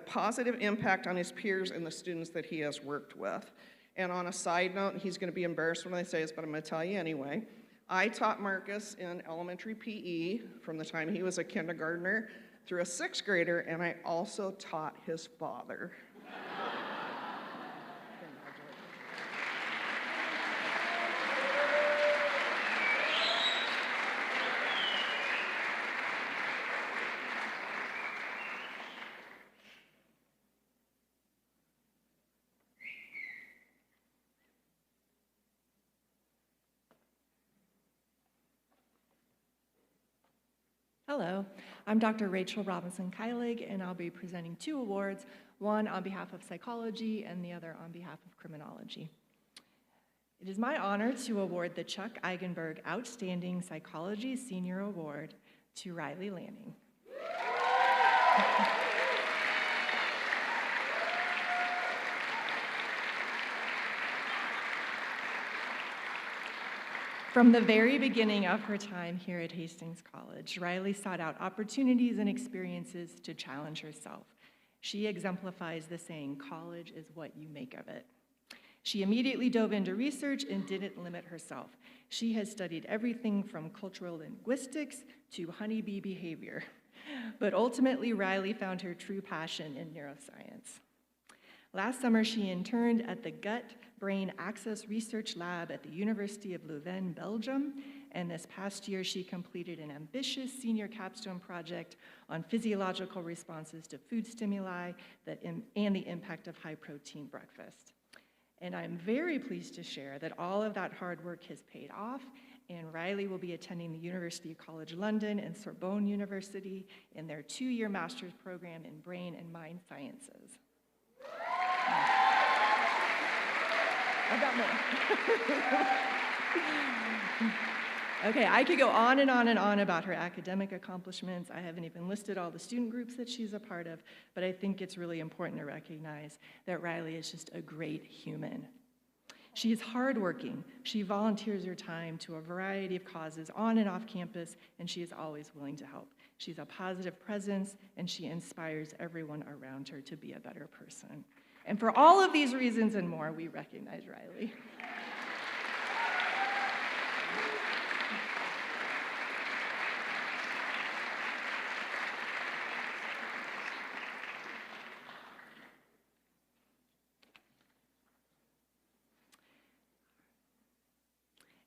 positive impact on his peers and the students that he has worked with. And on a side note, he's going to be embarrassed when I say this, but I'm going to tell you anyway. I taught Marcus in elementary PE from the time he was a kindergartner through a 6th grader, and I also taught his father. Hello, I'm Dr. Rachel Robinson-Keilig, and I'll be presenting 2 awards, one on behalf of psychology and the other on behalf of criminology. It is my honor to award the Chuck Eigenberg Outstanding Psychology Senior Award to Riley Lanning. From the very beginning of her time here at Hastings College, Riley sought out opportunities and experiences to challenge herself. She exemplifies the saying, "College is what you make of it." She immediately dove into research and didn't limit herself. She has studied everything from cultural linguistics to honeybee behavior. But ultimately, Riley found her true passion in neuroscience. Last summer, she interned at the Gut-Brain Access Research Lab at the University of Leuven, Belgium, and this past year, she completed an ambitious senior capstone project on physiological responses to food stimuli and the impact of high-protein breakfast. And I'm very pleased to share that all of that hard work has paid off, and Riley will be attending the University College London and Sorbonne University in their 2-year master's program in brain and mind sciences. I've got more. Okay, I could go on and on and on about her academic accomplishments. I haven't even listed all the student groups that she's a part of, but I think it's really important to recognize that Riley is just a great human. She is hardworking. She volunteers her time to a variety of causes on and off campus, and she is always willing to help. She's a positive presence, and she inspires everyone around her to be a better person. And for all of these reasons and more, we recognize Riley.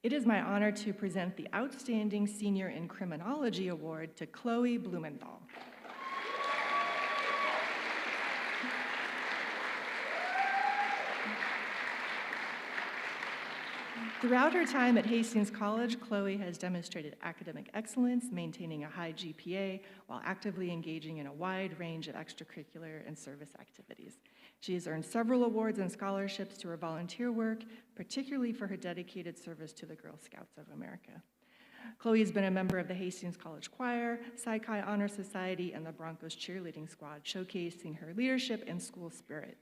It is my honor to present the Outstanding Senior in Criminology Award to Chloe Blumenthal. Throughout her time at Hastings College, Chloe has demonstrated academic excellence, maintaining a high GPA, while actively engaging in a wide range of extracurricular and service activities. She has earned several awards and scholarships to her volunteer work, particularly for her dedicated service to the Girl Scouts of America. Chloe has been a member of the Hastings College Choir, Psi Chi Honor Society, and the Broncos cheerleading squad, showcasing her leadership and school spirit.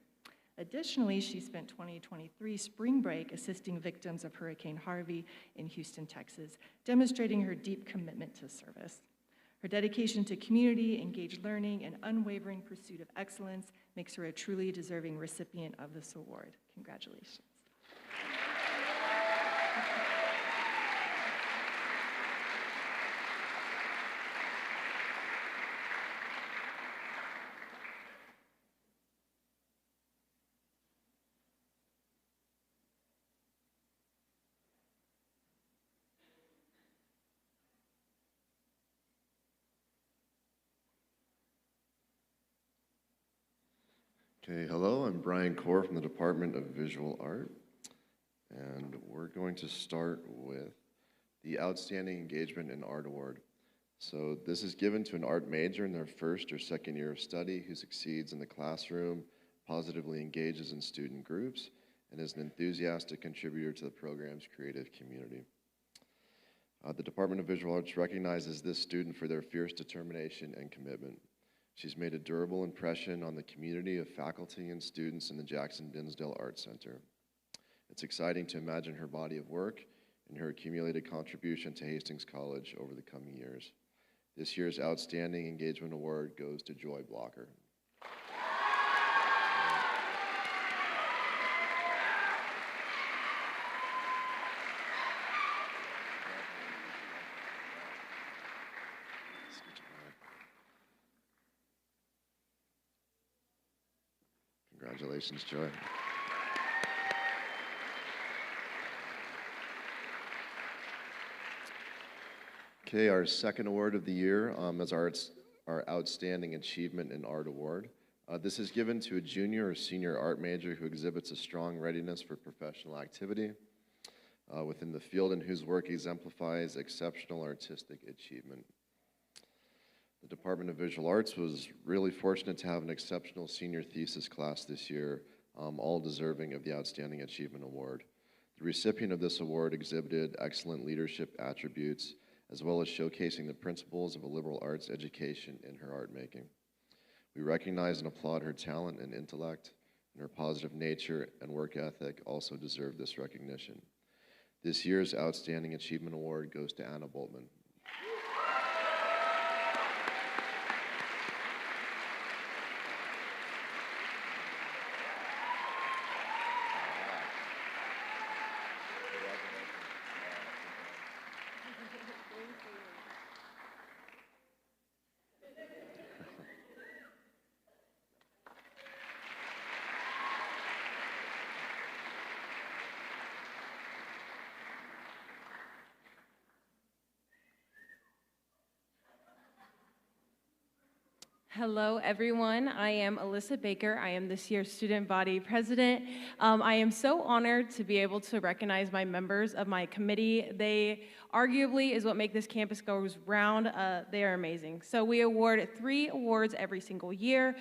Additionally, she spent 2023 spring break assisting victims of Hurricane Harvey in Houston, Texas, demonstrating her deep commitment to service. Her dedication to community, engaged learning, and unwavering pursuit of excellence makes her a truly deserving recipient of this award. Congratulations. Okay, hello, I'm Brian Core from the Department of Visual Art, and we're going to start with the Outstanding Engagement in Art Award. So this is given to an art major in their first or second year of study who succeeds in the classroom, positively engages in student groups, and is an enthusiastic contributor to the program's creative community. The Department of Visual Arts recognizes this student for their fierce determination and commitment. She's made a durable impression on the community of faculty and students in the Jackson Dinsdale Art Center. It's exciting to imagine her body of work and her accumulated contribution to Hastings College over the coming years. This year's Outstanding Engagement Award goes to Joy Blocker. Congratulations, Joy. Okay, our second award of the year is our Outstanding Achievement in Art Award. This is given to a junior or senior art major who exhibits a strong readiness for professional activity within the field and whose work exemplifies exceptional artistic achievement. The Department of Visual Arts was really fortunate to have an exceptional senior thesis class this year, all deserving of the Outstanding Achievement Award. The recipient of this award exhibited excellent leadership attributes, as well as showcasing the principles of a liberal arts education in her art making. We recognize and applaud her talent and intellect, and her positive nature and work ethic also deserve this recognition. This year's Outstanding Achievement Award goes to Anna Boltman. Hello, everyone. I am Alyssa Baker. I am this year's student body president. I am so honored to be able to recognize my members of my committee. They arguably is what make this campus goes round. They are amazing. So we award 3 awards every single year.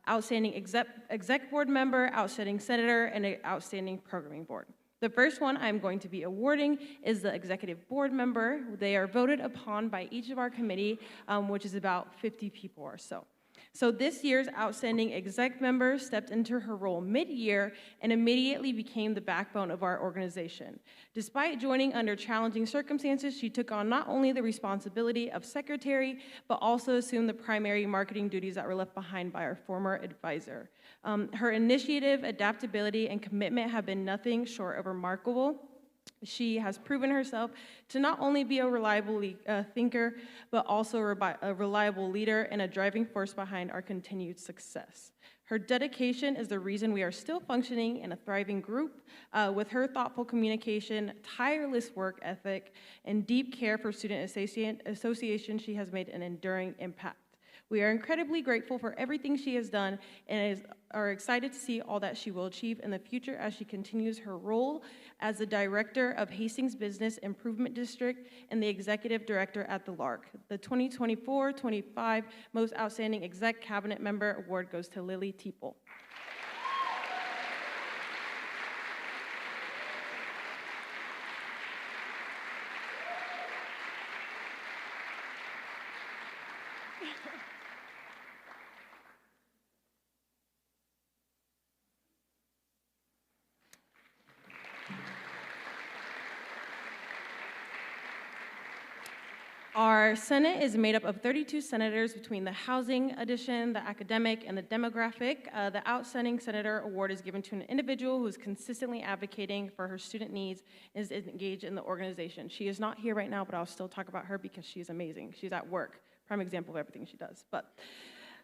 Outstanding exec board member, outstanding senator, and an outstanding programming board. The first one I'm going to be awarding is the executive board member. They are voted upon by each of our committee, which is about 50 people or so. So this year's outstanding exec member stepped into her role mid-year and immediately became the backbone of our organization. Despite joining under challenging circumstances, she took on not only the responsibility of secretary, but also assumed the primary marketing duties that were left behind by our former advisor. Her initiative, adaptability, and commitment have been nothing short of remarkable. She has proven herself to not only be a reliable thinker, but also a reliable leader and a driving force behind our continued success. Her dedication is the reason we are still functioning in a thriving group. With her thoughtful communication, tireless work ethic, and deep care for student association, she has made an enduring impact. We are incredibly grateful for everything she has done and are excited to see all that she will achieve in the future as she continues her role as the director of Hastings Business Improvement District and the executive director at the LARC. The 2024-25 Most Outstanding Exec Cabinet Member Award goes to Lily Teeple. Our Senate is made up of 32 senators between the housing addition, the academic, and the demographic. The Outstanding Senator Award is given to an individual who is consistently advocating for her student needs and is engaged in the organization. She is not here right now, but I'll still talk about her because she's amazing. She's at work, prime example of everything she does. But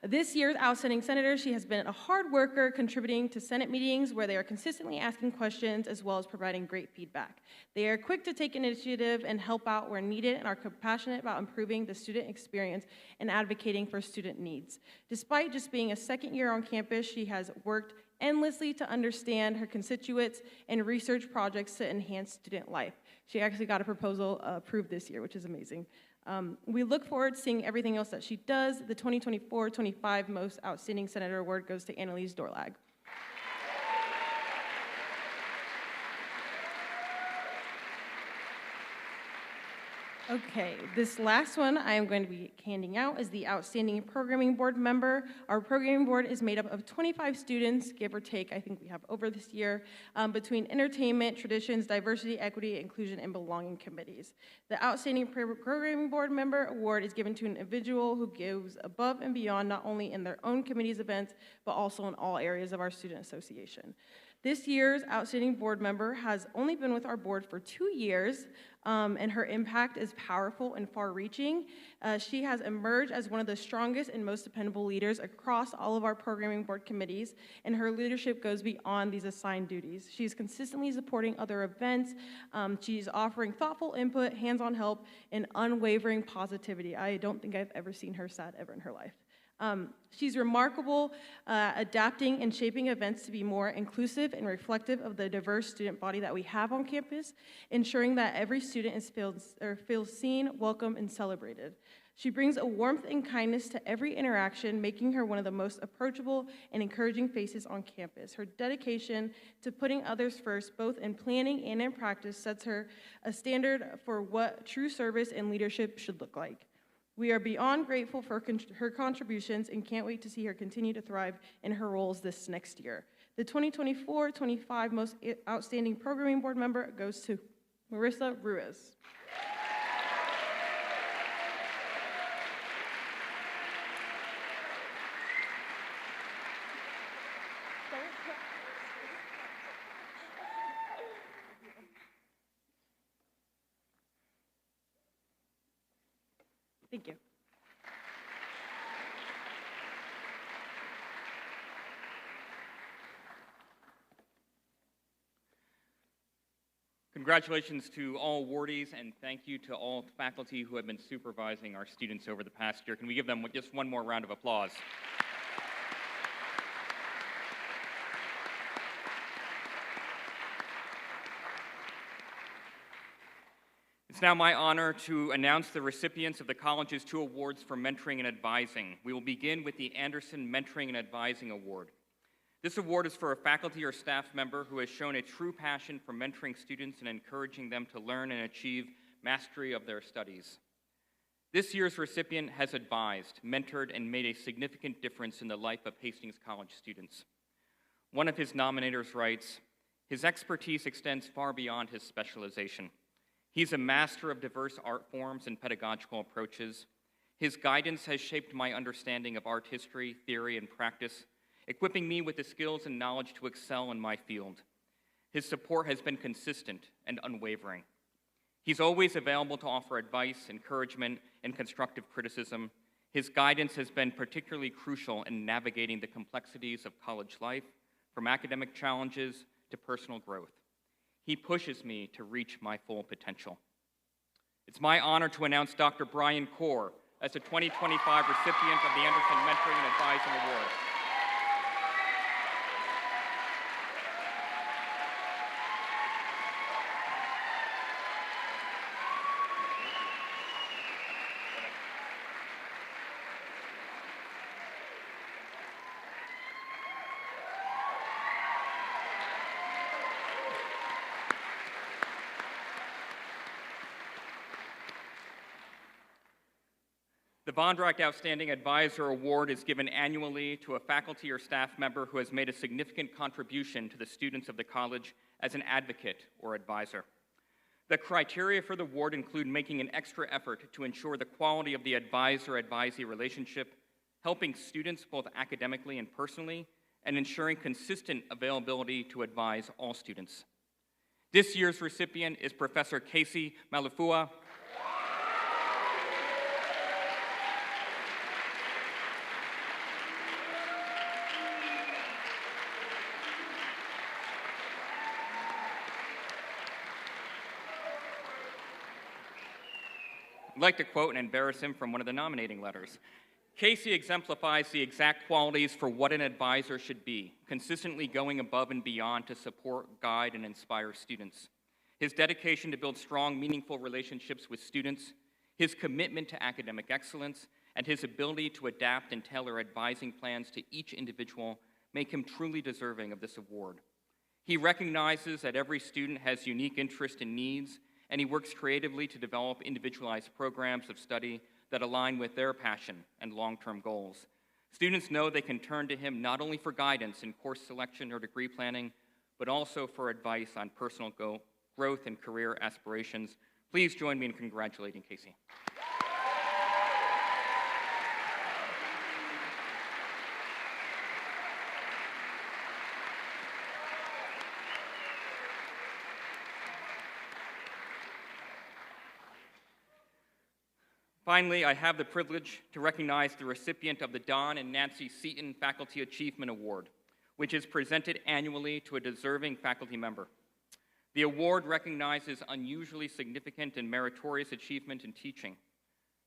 this year's Outstanding Senator, she has been a hard worker, contributing to Senate meetings where they are consistently asking questions as well as providing great feedback. They are quick to take initiative and help out where needed and are compassionate about improving the student experience and advocating for student needs. Despite just being a second year on campus, she has worked endlessly to understand her constituents and research projects to enhance student life. She actually got a proposal approved this year, which is amazing. We look forward to seeing everything else that she does. The 2024-25 Most Outstanding Senator Award goes to Annalise Dorlag. Okay, this last one I am going to be handing out is the Outstanding Programming Board member. Our programming board is made up of 25 students, give or take, I think we have over this year, between entertainment, traditions, diversity, equity, inclusion, and belonging committees. The Outstanding Programming Board member award is given to an individual who gives above and beyond not only in their own committee's events, but also in all areas of our student association. This year's Outstanding Board member has only been with our board for 2 years, and her impact is powerful and far-reaching. She has emerged as one of the strongest and most dependable leaders across all of our programming board committees, and her leadership goes beyond these assigned duties. She's consistently supporting other events. She's offering thoughtful input, hands-on help, and unwavering positivity. I don't think I've ever seen her sad ever in her life. She's remarkable, adapting and shaping events to be more inclusive and reflective of the diverse student body that we have on campus, ensuring that every student feels seen, welcome, and celebrated. She brings a warmth and kindness to every interaction, making her one of the most approachable and encouraging faces on campus. Her dedication to putting others first, both in planning and in practice, sets her a standard for what true service and leadership should look like. We are beyond grateful for her contributions and can't wait to see her continue to thrive in her roles this next year. The 2024-25 Most Outstanding Programming Board member goes to Marissa Ruiz. Thank you. Congratulations to all awardees, and thank you to all faculty who have been supervising our students over the past year. Can we give them just one more round of applause? It's now my honor to announce the recipients of the college's 2 awards for mentoring and advising. We will begin with the Anderson Mentoring and Advising Award. This award is for a faculty or staff member who has shown a true passion for mentoring students and encouraging them to learn and achieve mastery of their studies. This year's recipient has advised, mentored, and made a significant difference in the life of Hastings College students. One of his nominators writes, "His expertise extends far beyond his specialization. He's a master of diverse art forms and pedagogical approaches. His guidance has shaped my understanding of art history, theory, and practice, equipping me with the skills and knowledge to excel in my field. His support has been consistent and unwavering. He's always available to offer advice, encouragement, and constructive criticism. His guidance has been particularly crucial in navigating the complexities of college life, from academic challenges to personal growth. He pushes me to reach my full potential." It's my honor to announce Dr. Brian Kaur as the 2025 recipient of the Anderson Mentoring and Advising Award. The Vondrack Outstanding Advisor Award is given annually to a faculty or staff member who has made a significant contribution to the students of the college as an advocate or advisor. The criteria for the award include making an extra effort to ensure the quality of the advisor-advisee relationship, helping students both academically and personally, and ensuring consistent availability to advise all students. This year's recipient is Professor Casey Malufua. I'd like to quote and embarrass him from one of the nominating letters. "Casey exemplifies the exact qualities for what an advisor should be, consistently going above and beyond to support, guide, and inspire students. His dedication to build strong, meaningful relationships with students, his commitment to academic excellence, and his ability to adapt and tailor advising plans to each individual make him truly deserving of this award. He recognizes that every student has unique interests and needs, and he works creatively to develop individualized programs of study that align with their passion and long-term goals. Students know they can turn to him not only for guidance in course selection or degree planning, but also for advice on personal growth and career aspirations. Please join me in congratulating Casey. Finally, I have the privilege to recognize the recipient of the Don and Nancy Seaton Faculty Achievement Award, which is presented annually to a deserving faculty member. The award recognizes unusually significant and meritorious achievement in teaching.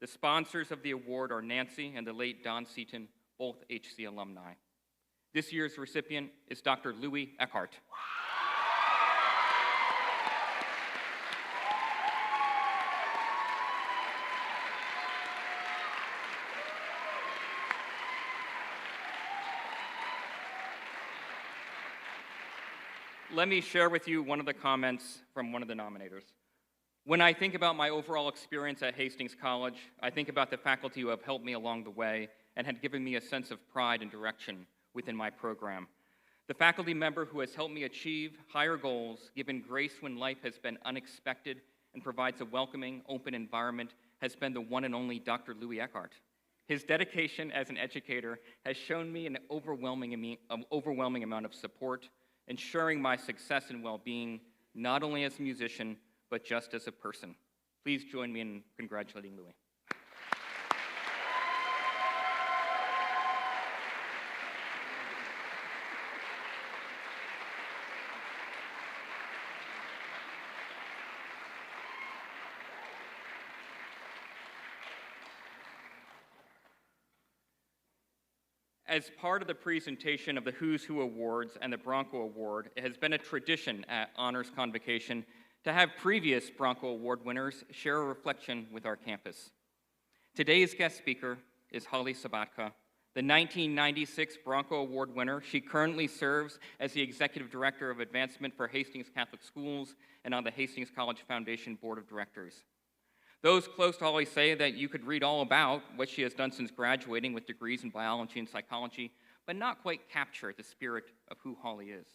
The sponsors of the award are Nancy and the late Don Seaton, both HC alumni. This year's recipient is Dr. Louis Eckhart. Let me share with you one of the comments from one of the nominators. "When I think about my overall experience at Hastings College, I think about the faculty who have helped me along the way and had given me a sense of pride and direction within my program. The faculty member who has helped me achieve higher goals, given grace when life has been unexpected, and provides a welcoming, open environment has been the one and only Dr. Louis Eckhart. His dedication as an educator has shown me an overwhelming amount of support, ensuring my success and well-being, not only as a musician, but just as a person. Please join me in congratulating Louis." As part of the presentation of the Who's Who Awards and the Bronco Award, it has been a tradition at Honors Convocation to have previous Bronco Award winners share a reflection with our campus. Today's guest speaker is Holly Sabatka, the 1996 Bronco Award winner. She currently serves as the Executive Director of Advancement for Hastings Catholic Schools and on the Hastings College Foundation Board of Directors. Those close to Holly say that you could read all about what she has done since graduating with degrees in biology and psychology, but not quite capture the spirit of who Holly is.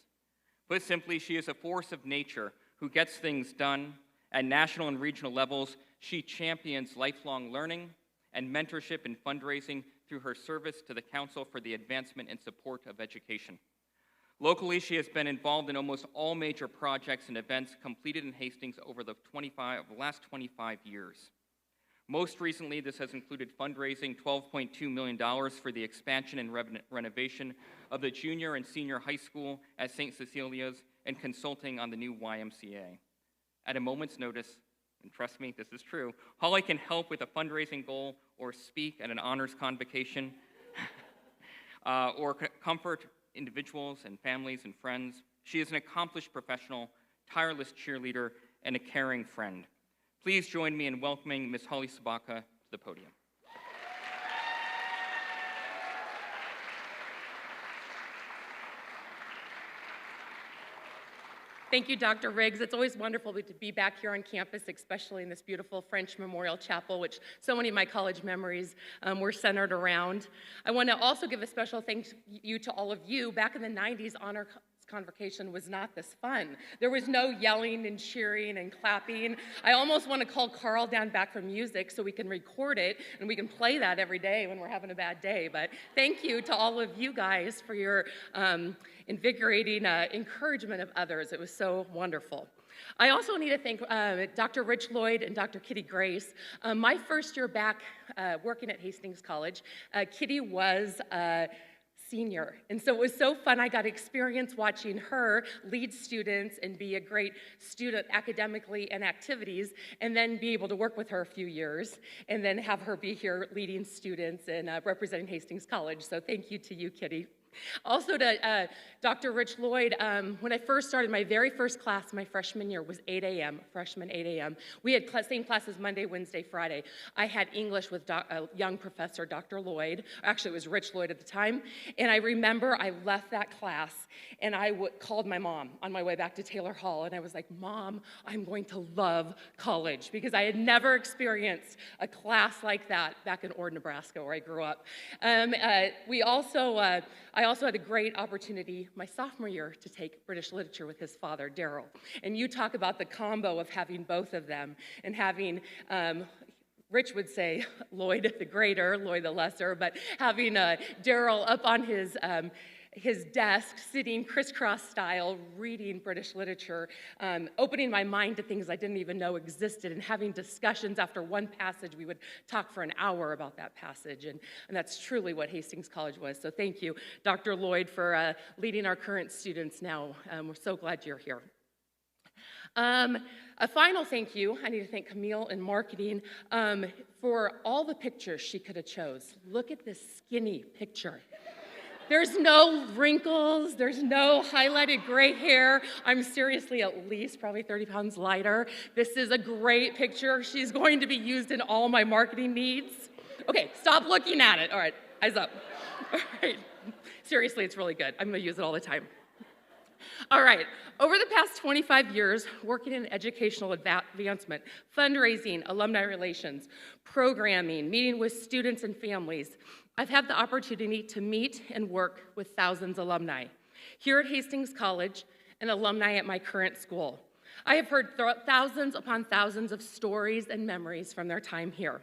Put simply, she is a force of nature who gets things done. At national and regional levels, she champions lifelong learning and mentorship and fundraising through her service to the Council for the Advancement and Support of Education. Locally, she has been involved in almost all major projects and events completed in Hastings over the last 25 years. Most recently, this has included fundraising $12.2 million for the expansion and renovation of the junior and senior high school at St. Cecilia's and consulting on the new YMCA. At a moment's notice, and trust me, this is true, Holly can help with a fundraising goal or speak at an honors convocation or comfort individuals and families and friends. She is an accomplished professional, tireless cheerleader, and a caring friend. Please join me in welcoming Ms. Holly Sabatka to the podium. Thank you, Dr. Riggs. It's always wonderful to be back here on campus, especially in this beautiful French Memorial Chapel, which so many of my college memories were centered around. I want to also give a special thank you to all of you. Back in the 90s, Honor Convocation was not this fun. There was no yelling and cheering and clapping. I almost want to call Carl down back from music so we can record it and we can play that every day when we're having a bad day. But thank you to all of you guys for your invigorating encouragement of others. It was so wonderful. I also need to thank Dr. Rich Lloyd and Dr. Kitty Grace. My first year back working at Hastings College, Kitty was senior. And so it was so fun. I got experience watching her lead students and be a great student academically and activities, and then be able to work with her a few years, and then have her be here leading students and representing Hastings College. So thank you to you, Kitty. Also to Dr. Rich Lloyd, when I first started, my very first class my freshman year was 8 a.m., freshman 8 a.m. We had same classes Monday, Wednesday, Friday. I had English with a young professor, Dr. Lloyd. Actually, it was Rich Lloyd at the time. And I remember I left that class and I called my mom on my way back to Taylor Hall, and I was like, Mom, I'm going to love college, because I had never experienced a class like that back in Ord, Nebraska, where I grew up. I also had a great opportunity my sophomore year to take British literature with his father, Daryl. And you talk about the combo of having both of them and having, Rich would say Lloyd the greater, Lloyd the lesser, but having Daryl up on his desk, sitting crisscross style, reading British literature, opening my mind to things I didn't even know existed, and having discussions after one passage. We would talk for an hour about that passage, and that's truly what Hastings College was. So thank you, Dr. Lloyd, for leading our current students now. We're so glad you're here. A final thank you, I need to thank Camille in marketing for all the pictures she could have chose. Look at this skinny picture. There's no wrinkles, there's no highlighted gray hair. I'm seriously at least probably 30 pounds lighter. This is a great picture. She's going to be used in all my marketing needs. Okay, stop looking at it. All right, eyes up. All right, seriously, it's really good. I'm gonna use it all the time. All right, over the past 25 years, working in educational advancement, fundraising, alumni relations, programming, meeting with students and families, I've had the opportunity to meet and work with thousands of alumni here at Hastings College and alumni at my current school. I have heard thousands upon thousands of stories and memories from their time here.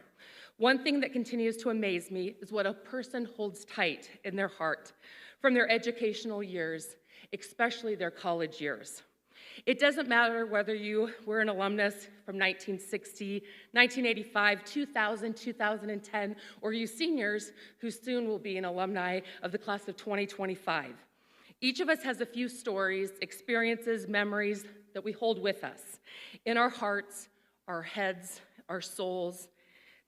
One thing that continues to amaze me is what a person holds tight in their heart from their educational years, especially their college years. It doesn't matter whether you were an alumnus from 1960, 1985, 2000, 2010, or you seniors who soon will be an alumni of the class of 2025. Each of us has a few stories, experiences, memories that we hold with us in our hearts, our heads, our souls,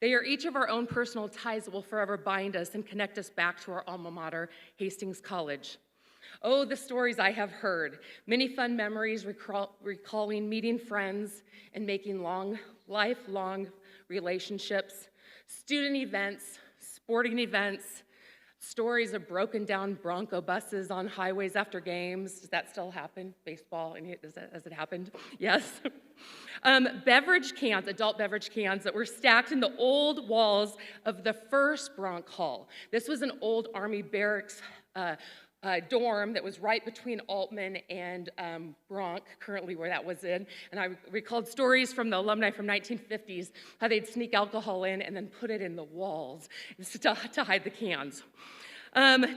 They are each of our own personal ties that will forever bind us and connect us back to our alma mater, Hastings College. Oh, the stories I have heard. Many fun memories recalling meeting friends and making lifelong relationships, student events, sporting events, stories of broken down Bronco buses on highways after games. Does that still happen? Baseball, has it happened? Yes. Beverage cans, adult beverage cans that were stacked in the old walls of the first Bronc Hall. This was an old Army barracks dorm that was right between Altman and Bronc, currently where that was in. And I recalled stories from the alumni from 1950s, how they'd sneak alcohol in and then put it in the walls to hide the cans.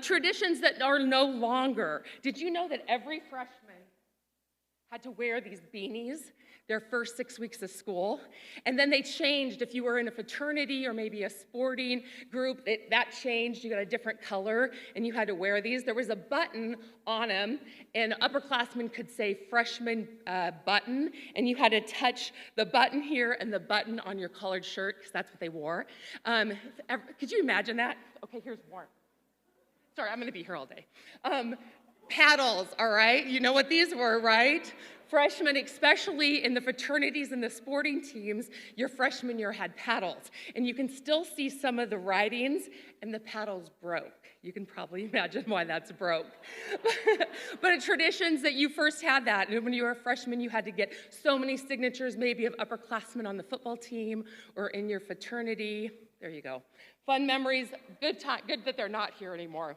Traditions that are no longer. Did you know that every freshman had to wear these beanies their first 6 weeks of school? And then they changed. If you were in a fraternity or maybe a sporting group, that changed. You got a different color and you had to wear these. There was a button on them, and upperclassmen could say freshman button, and you had to touch the button here and the button on your collared shirt, because that's what they wore. Could you imagine that? Okay, here's one. Sorry, I'm gonna be here all day. Paddles, all right? You know what these were, right? Freshmen, especially in the fraternities and the sporting teams, your freshman year had paddles. And you can still see some of the writings, and the paddles broke. You can probably imagine why that's broke. But traditions that you first had that, and when you were a freshman, you had to get so many signatures, maybe of upperclassmen on the football team or in your fraternity. There you go. Fun memories, good that they're not here anymore.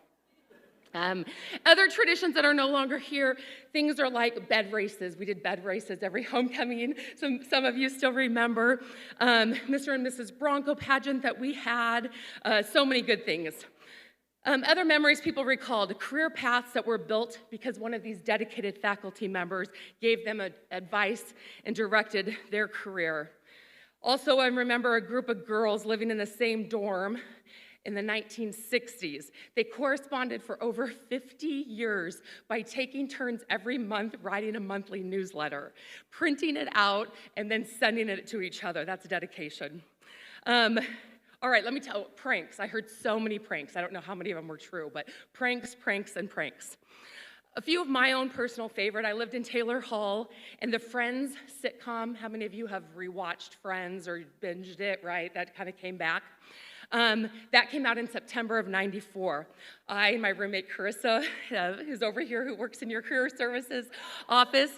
Other traditions that are no longer here, things are like bed races. We did bed races every homecoming. Some of you still remember Mr. and Mrs. Bronco pageant that we had. So many good things. Other memories people recalled, career paths that were built because one of these dedicated faculty members gave them advice and directed their career. Also, I remember a group of girls living in the same dorm in the 1960s. They corresponded for over 50 years by taking turns every month writing a monthly newsletter, printing it out, and then sending it to each other. That's dedication. All right, let me tell you, pranks. I heard so many pranks. I don't know how many of them were true, but pranks, pranks, and pranks. A few of my own personal favorite, I lived in Taylor Hall, and the Friends sitcom, how many of you have rewatched Friends or binged it, right? That kind of came back. That came out in September of '94. I and my roommate Carissa, who's over here, who works in your career services office,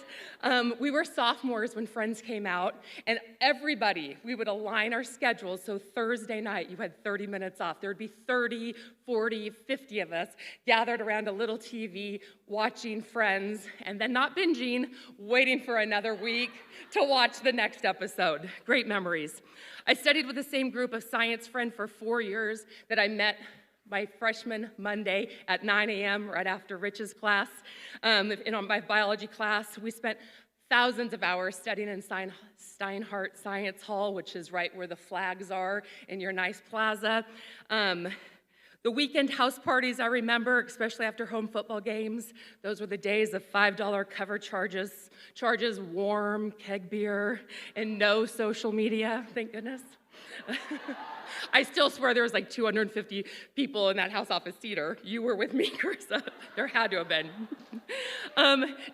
we were sophomores when Friends came out, and everybody, we would align our schedules, so Thursday night you had 30 minutes off. There would be 30, 40, 50 of us gathered around a little TV watching Friends, and then not binging, waiting for another week to watch the next episode. Great memories. I studied with the same group of science friends for 4 years that I met my freshman Monday at 9 a.m. right after Rich's class. In my biology class, we spent thousands of hours studying in Steinhardt Science Hall, which is right where the flags are in your nice plaza. The weekend house parties I remember, especially after home football games, those were the days of $5 cover charges, warm keg beer, and no social media, thank goodness. I still swear there was like 250 people in that house off of Cedar. You were with me, Carissa. There had to have been.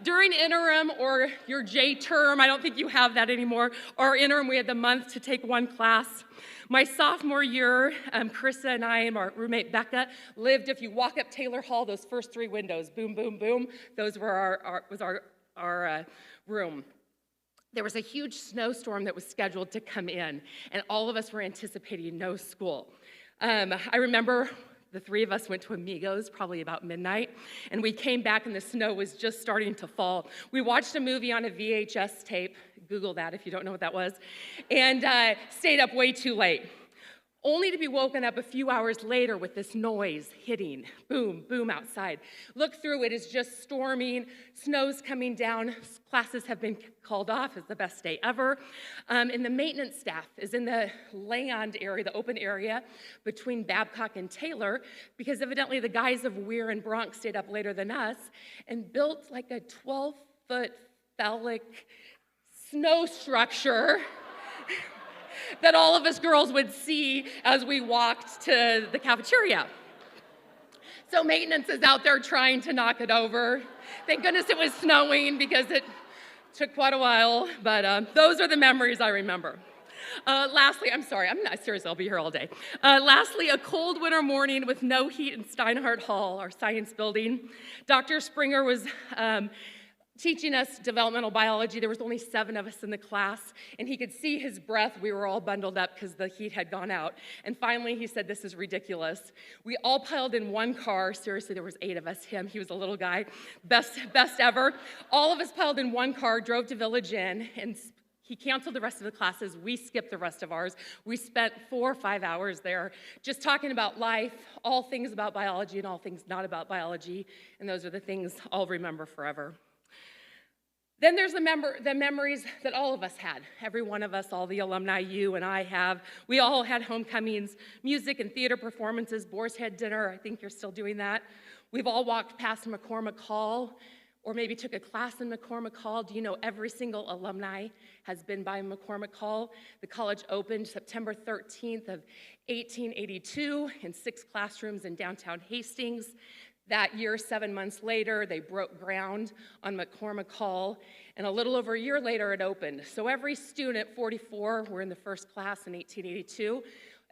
During interim or your J term, I don't think you have that anymore, or interim, we had the month to take one class. My sophomore year, Carissa and I and our roommate Becca lived, if you walk up Taylor Hall, those first 3 windows, boom, boom, boom, those were our room. There was a huge snowstorm that was scheduled to come in, and all of us were anticipating no school. I remember the 3 of us went to Amigos probably about midnight, and we came back and the snow was just starting to fall. We watched a movie on a VHS tape, Google that if you don't know what that was, and stayed up way too late, only to be woken up a few hours later with this noise hitting, boom, boom outside. Look through, it is just storming, snow's coming down, classes have been called off, it's the best day ever. And the maintenance staff is in the land area, the open area between Babcock and Taylor, because evidently the guys of Weir and Bronx stayed up later than us and built like a 12-foot phallic snow structure that all of us girls would see as we walked to the cafeteria. So maintenance is out there trying to knock it over. Thank goodness it was snowing because it took quite a while, but those are the memories I remember. Lastly, I'm sorry, I'm not serious, I'll be here all day. Lastly, a cold winter morning with no heat in Steinhardt Hall, our science building. Dr. Springer was teaching us developmental biology. There was only 7 of us in the class, and he could see his breath. We were all bundled up because the heat had gone out. And finally, he said, "This is ridiculous." We all piled in one car. Seriously, there was 8 of us. He was a little guy. Best ever. All of us piled in one car, drove to Village Inn, and he canceled the rest of the classes. We skipped the rest of ours. We spent 4 or 5 hours there just talking about life, all things about biology and all things not about biology, and those are the things I'll remember forever. Then there's the memories that all of us had. Every one of us, all the alumni you and I have. We all had homecomings, music and theater performances, Boar's Head dinner. I think you're still doing that. We've all walked past McCormick Hall or maybe took a class in McCormick Hall. Do you know every single alumni has been by McCormick Hall? The college opened September 13th of 1882 in 6 classrooms in downtown Hastings. That year, 7 months later, they broke ground on McCormick Hall, and a little over a year later, it opened. So every student, 44 were in the first class in 1882,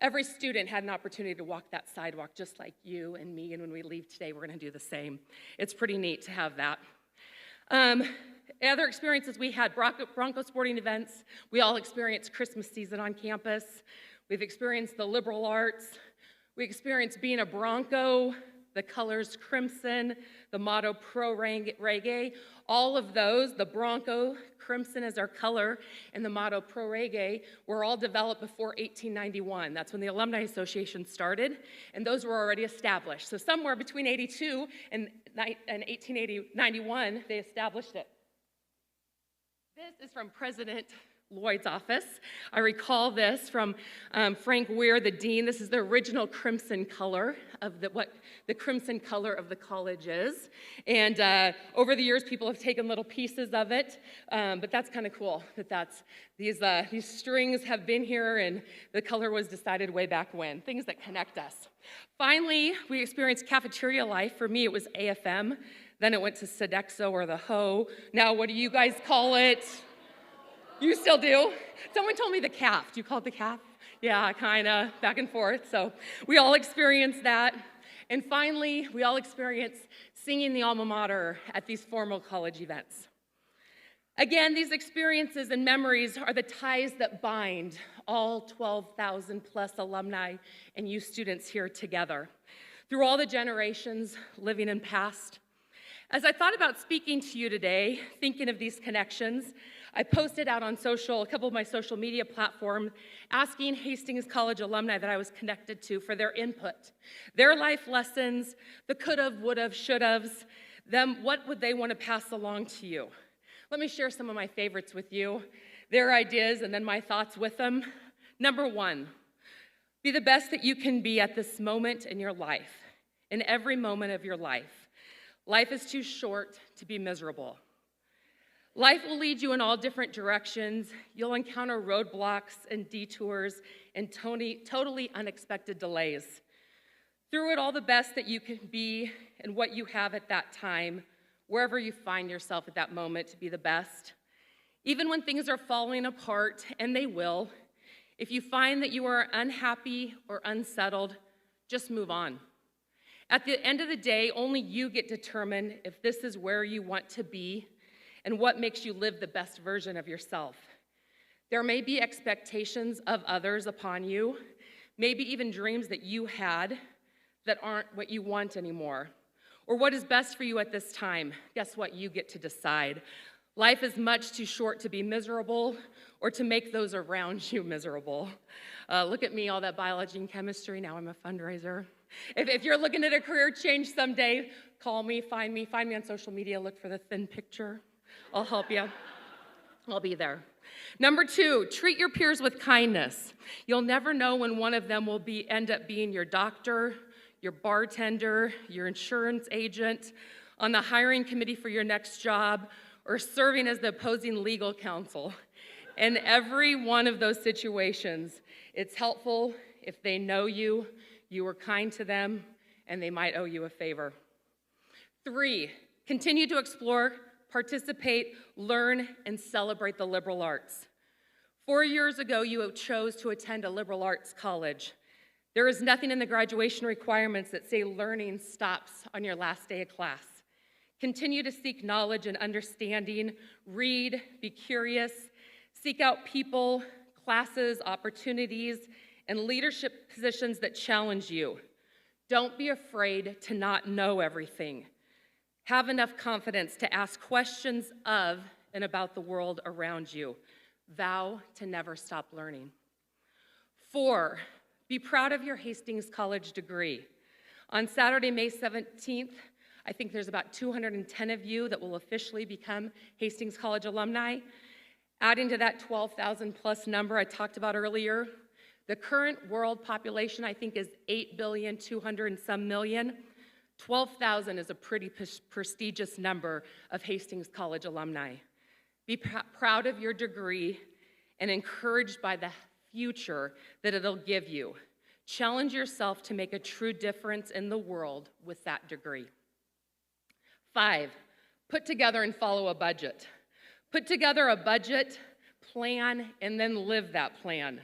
every student had an opportunity to walk that sidewalk just like you and me, and when we leave today, we're gonna do the same. It's pretty neat to have that. Other experiences we had, Bronco sporting events. We all experienced Christmas season on campus. We've experienced the liberal arts. We experienced being a Bronco, the colors crimson, the motto pro reggae. All of those, the Bronco, crimson as our color, and the motto pro reggae, were all developed before 1891. That's when the Alumni Association started, and those were already established. So somewhere between 82 and 1891, they established it. This is from President Lloyd's office. I recall this from Frank Weir, the dean. This is the original crimson color of what the crimson color of the college is. And over the years, people have taken little pieces of it, but that's kind of cool that these strings have been here and the color was decided way back when, things that connect us. Finally, we experienced cafeteria life. For me, it was AFM. Then it went to Sodexo or the Ho. Now, what do you guys call it? You still do? Someone told me the calf. Do you call it the calf? Yeah, kind of, back and forth. So we all experienced that. And finally, we all experienced singing the alma mater at these formal college events. Again, these experiences and memories are the ties that bind all 12,000 plus alumni and you students here together through all the generations living and past. As I thought about speaking to you today, thinking of these connections, I posted out on a couple of my social media platforms, asking Hastings College alumni that I was connected to for their input, their life lessons, the could've, would've, should'ves, what would they want to pass along to you? Let me share some of my favorites with you, their ideas, and then my thoughts with them. Number 1, be the best that you can be at this moment in your life, in every moment of your life. Life is too short to be miserable. Life will lead you in all different directions. You'll encounter roadblocks and detours and totally unexpected delays. Through it all, the best that you can be and what you have at that time, wherever you find yourself at that moment, to be the best. Even when things are falling apart, and they will, if you find that you are unhappy or unsettled, just move on. At the end of the day, only you get to determine if this is where you want to be and what makes you live the best version of yourself. There may be expectations of others upon you, maybe even dreams that you had that aren't what you want anymore, or what is best for you at this time. Guess what? You get to decide. Life is much too short to be miserable or to make those around you miserable. Look at me, all that biology and chemistry. Now I'm a fundraiser. If you're looking at a career change someday, call me, find me on social media, look for the thin picture. I'll help you. I'll be there. Number 2, treat your peers with kindness. You'll never know when one of them will end up being your doctor, your bartender, your insurance agent, on the hiring committee for your next job, or serving as the opposing legal counsel. In every one of those situations, it's helpful if they know you, you were kind to them, and they might owe you a favor. 3, continue to explore, participate, learn, and celebrate the liberal arts. 4 years ago, you chose to attend a liberal arts college. There is nothing in the graduation requirements that say learning stops on your last day of class. Continue to seek knowledge and understanding, read, be curious, seek out people, classes, opportunities, and leadership positions that challenge you. Don't be afraid to not know everything. Have enough confidence to ask questions of and about the world around you. Vow to never stop learning. 4, be proud of your Hastings College degree. On Saturday, May 17th, I think there's about 210 of you that will officially become Hastings College alumni. Adding to that 12,000 plus number I talked about earlier, the current world population I think is 8,200,000,000 and some million. 12,000 is a pretty prestigious number of Hastings College alumni. Be proud of your degree and encouraged by the future that it'll give you. Challenge yourself to make a true difference in the world with that degree. 5, put together and follow a budget. Put together a budget, plan, and then live that plan.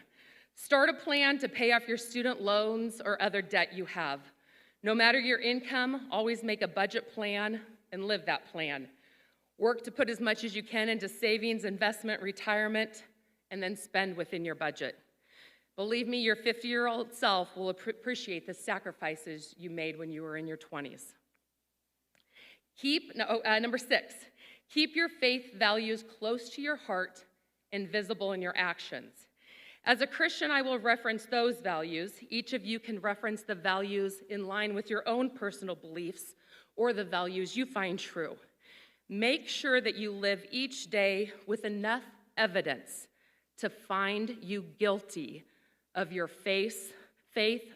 Start a plan to pay off your student loans or other debt you have. No matter your income, always make a budget plan and live that plan. Work to put as much as you can into savings, investment, retirement, and then spend within your budget. Believe me, your 50-year-old self will appreciate the sacrifices you made when you were in your 20s. Number 6, keep your faith values close to your heart and visible in your actions. As a Christian, I will reference those values. Each of you can reference the values in line with your own personal beliefs or the values you find true. Make sure that you live each day with enough evidence to find you guilty of your faith,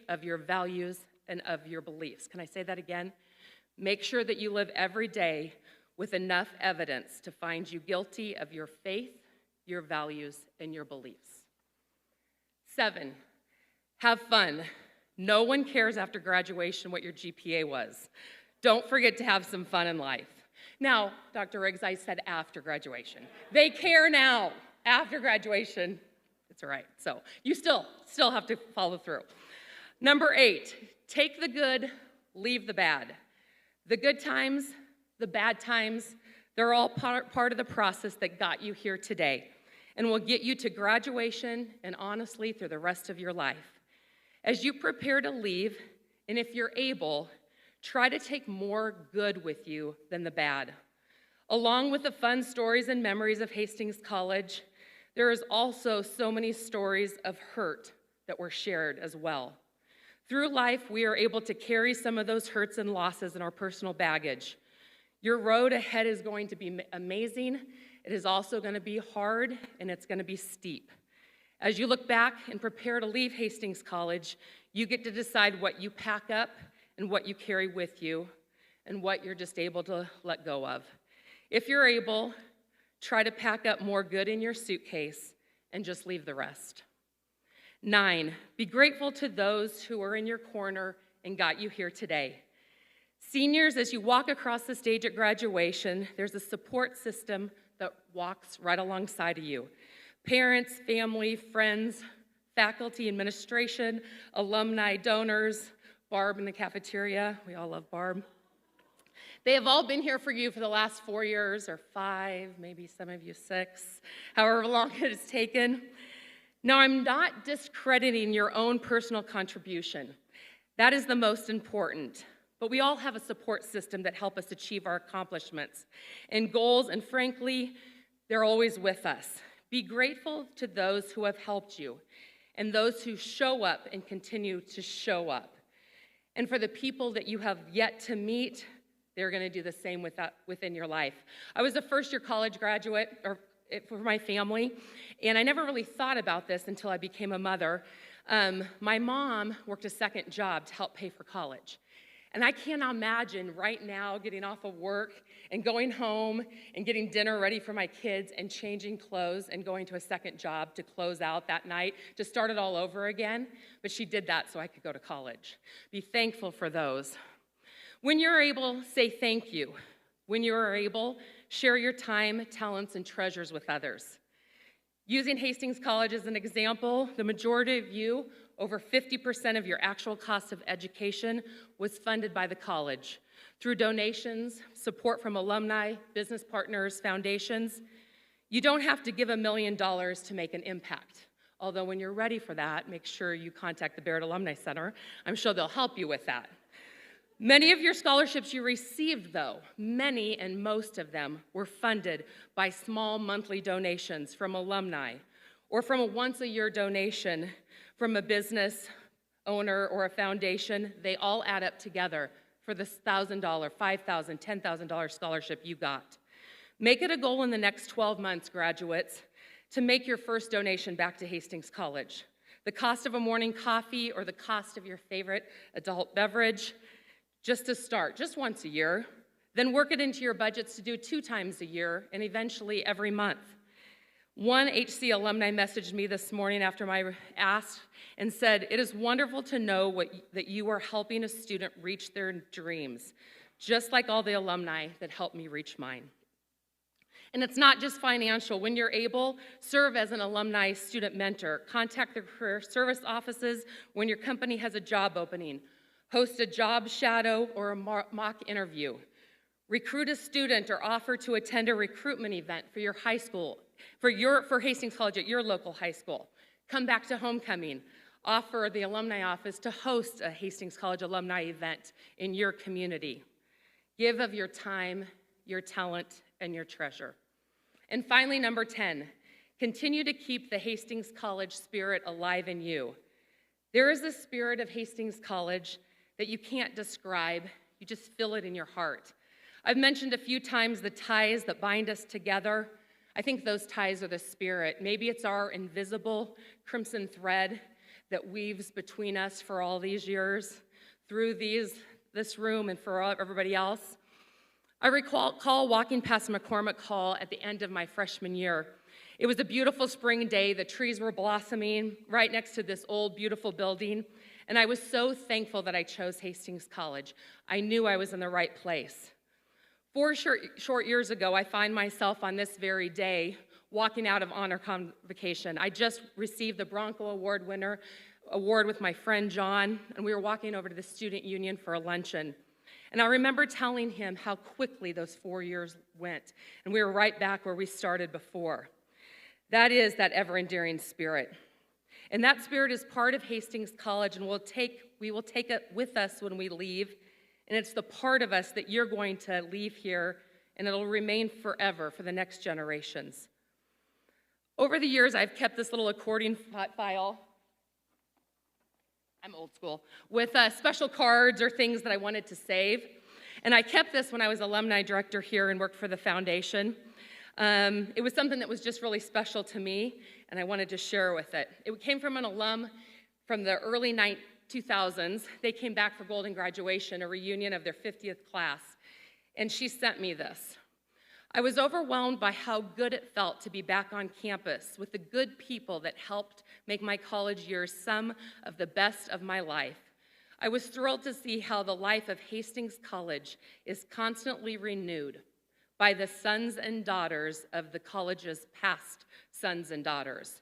of your values, and of your beliefs. Can I say that again? Make sure that you live every day with enough evidence to find you guilty of your faith, your values, and your beliefs. 7, have fun. No one cares after graduation what your GPA was. Don't forget to have some fun in life. Now, Dr. Riggs, I said after graduation. They care now. After graduation, it's all right. So you still have to follow through. Number 8, take the good, leave the bad. The good times, the bad times, they're all part of the process that got you here today and will get you to graduation and honestly through the rest of your life. As you prepare to leave, and if you're able, try to take more good with you than the bad. Along with the fun stories and memories of Hastings College, there is also so many stories of hurt that were shared as well. Through life, we are able to carry some of those hurts and losses in our personal baggage. Your road ahead is going to be amazing. It is also going to be hard, and it's going to be steep. As you look back and prepare to leave Hastings College, you get to decide what you pack up and what you carry with you and what you're just able to let go of. If you're able, try to pack up more good in your suitcase and just leave the rest. 9, be grateful to those who are in your corner and got you here today. Seniors, as you walk across the stage at graduation, there's a support system that walks right alongside of you. Parents, family, friends, faculty, administration, alumni, donors, Barb in the cafeteria. We all love Barb. They have all been here for you for the last 4 years, or 5, maybe some of you 6, however long it has taken. Now, I'm not discrediting your own personal contribution. That is the most important. But we all have a support system that help us achieve our accomplishments and goals, and frankly, they're always with us. Be grateful to those who have helped you and those who show up and continue to show up. And for the people that you have yet to meet, they're going to do the same within your life. I was a first-year college graduate for my family, and I never really thought about this until I became a mother. My mom worked a second job to help pay for college. And I can't imagine right now getting off of work and going home and getting dinner ready for my kids and changing clothes and going to a second job to close out that night, to start it all over again. But she did that so I could go to college. Be thankful for those. When you're able, say thank you. When you are able, share your time, talents, and treasures with others. Using Hastings College as an example, the majority of you, over 50% of your actual cost of education, was funded by the college through donations, support from alumni, business partners, foundations. You don't have to give $1 million to make an impact. Although when you're ready for that, make sure you contact the Barrett Alumni Center. I'm sure they'll help you with that. Many of your scholarships you received, though, many and most of them were funded by small monthly donations from alumni or from a once-a-year donation from a business owner or a foundation. They all add up together for this $1,000, $5,000, $10,000 scholarship you got. Make it a goal in the next 12 months, graduates, to make your first donation back to Hastings College. The cost of a morning coffee or the cost of your favorite adult beverage, just to start, just once a year, then work it into your budgets to do 2 times a year and eventually every month. One HC alumni messaged me this morning after I asked and said, "It is wonderful to know that you are helping a student reach their dreams, just like all the alumni that helped me reach mine." And it's not just financial. When you're able, serve as an alumni student mentor. Contact the career service offices when your company has a job opening. Host a job shadow or a mock interview. Recruit a student or offer to attend a recruitment event for your high school, for Hastings College at your local high school. Come back to homecoming. Offer the alumni office to host a Hastings College alumni event in your community. Give of your time, your talent, and your treasure. And finally, number 10, continue to keep the Hastings College spirit alive in you. There is a spirit of Hastings College that you can't describe, you just feel it in your heart. I've mentioned a few times the ties that bind us together. I think those ties are the spirit. Maybe it's our invisible crimson thread that weaves between us for all these years, through this room and for everybody else. I recall walking past McCormick Hall at the end of my freshman year. It was a beautiful spring day. The trees were blossoming right next to this old, beautiful building. And I was so thankful that I chose Hastings College. I knew I was in the right place. 4 short years ago, I find myself on this very day walking out of Honor Convocation. I just received the Bronco Award winner award with my friend John, and we were walking over to the Student Union for a luncheon. And I remember telling him how quickly those 4 years went, and we were right back where we started before. That is that ever-enduring spirit. And that spirit is part of Hastings College, and we will take it with us when we leave. And it's the part of us that you're going to leave here, and it'll remain forever for the next generations. Over the years, I've kept this little accordion file. I'm old school, with special cards or things that I wanted to save. And I kept this when I was alumni director here and worked for the foundation. It was something that was just really special to me, and I wanted to share with it. It came from an alum from the early 2000s. They came back for golden graduation, a reunion of their 50th class, and she sent me this. I was overwhelmed by how good it felt to be back on campus with the good people that helped make my college years some of the best of my life. I was thrilled to see how the life of Hastings College is constantly renewed by the sons and daughters of the college's past sons and daughters.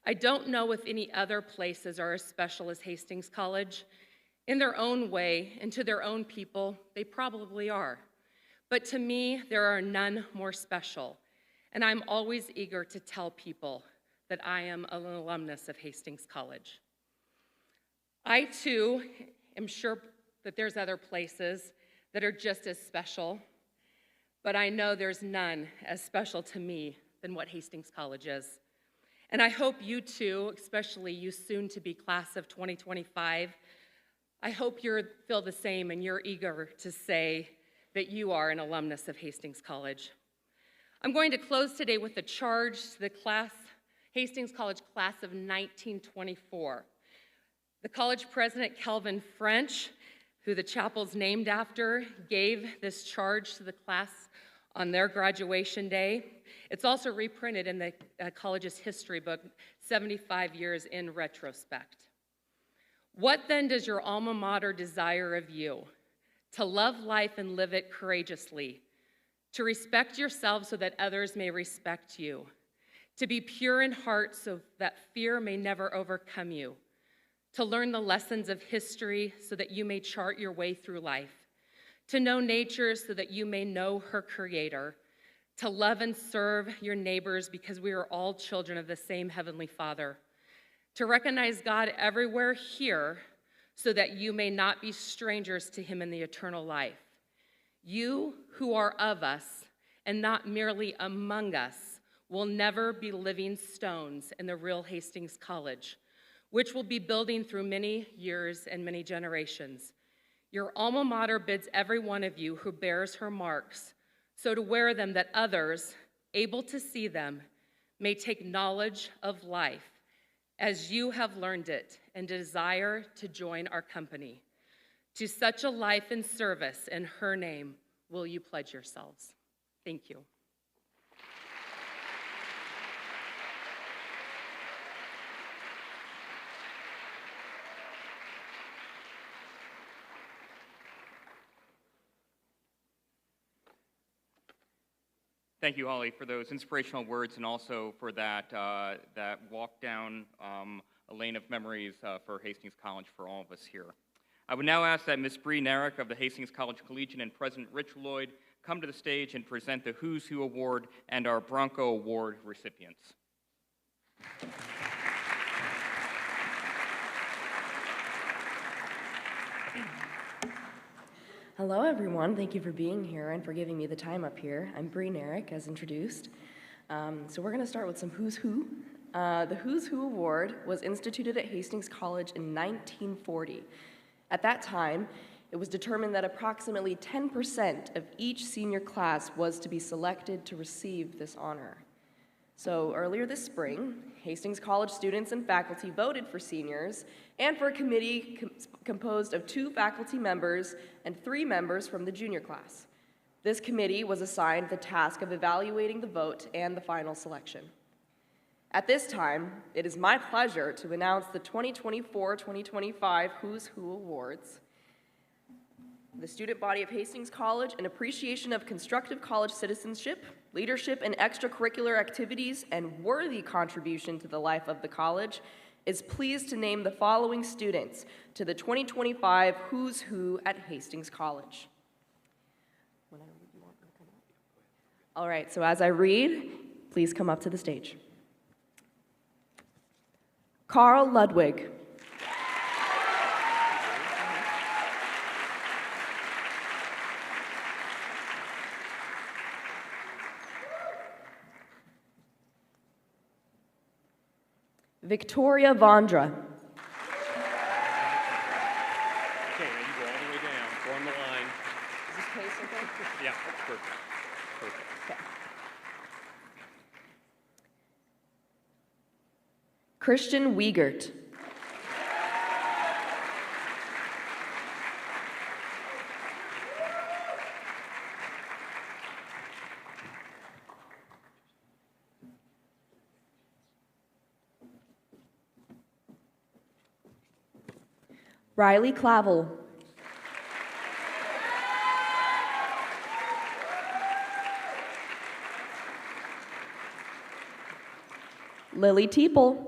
I don't know if any other places are as special as Hastings College. In their own way and to their own people, they probably are. But to me, there are none more special, and I'm always eager to tell people that I am an alumnus of Hastings College. I, too, am sure that there's other places that are just as special, but I know there's none as special to me than what Hastings College is. And I hope you too, especially you soon-to-be class of 2025, I hope you feel the same and you're eager to say that you are an alumnus of Hastings College. I'm going to close today with a charge to the Hastings College class of 1924. The college president, Calvin French, who the chapel's named after, gave this charge to the class on their graduation day. It's also reprinted in the college's history book, 75 years in retrospect. What then does your alma mater desire of you? To love life and live it courageously, to respect yourself so that others may respect you, to be pure in heart so that fear may never overcome you, to learn the lessons of history so that you may chart your way through life, to know nature so that you may know her creator, to love and serve your neighbors because we are all children of the same Heavenly Father, to recognize God everywhere here so that you may not be strangers to him in the eternal life. You who are of us and not merely among us will never be living stones in the real Hastings College, which will be building through many years and many generations. Your alma mater bids every one of you who bears her marks, so to wear them that others, able to see them, may take knowledge of life as you have learned it and desire to join our company. To such a life and service in her name will you pledge yourselves. Thank you. Thank you, Holly, for those inspirational words and also for that, that walk down a lane of memories for Hastings College for all of us here. I would now ask that Ms. Bree Narrick of the Hastings College Collegian and President Rich Lloyd come to the stage and present the Who's Who Award and our Bronco Award recipients. Hello, everyone. Thank you for being here and for giving me the time up here. I'm Bree Narrick, as introduced. So we're going to start with some Who's Who. The Who's Who Award was instituted at Hastings College in 1940. At that time, it was determined that approximately 10% of each senior class was to be selected to receive this honor. So earlier this spring, Hastings College students and faculty voted for seniors and for a committee composed of 2 faculty members and 3 members from the junior class. This committee was assigned the task of evaluating the vote and the final selection. At this time, it is my pleasure to announce the 2024-2025 Who's Who Awards. The student body of Hastings College, in appreciation of constructive college citizenship, leadership in extracurricular activities, and worthy contribution to the life of the college, is pleased to name the following students to the 2025 Who's Who at Hastings College. All right, so as I read, please come up to the stage. Carl Ludwig. Victoria Vondra. Okay, now you go all the way down, form the line. Is this case okay? Yeah, that's perfect. Perfect. Okay. Christian Wiegert. Riley Clavel. Lily Teeple.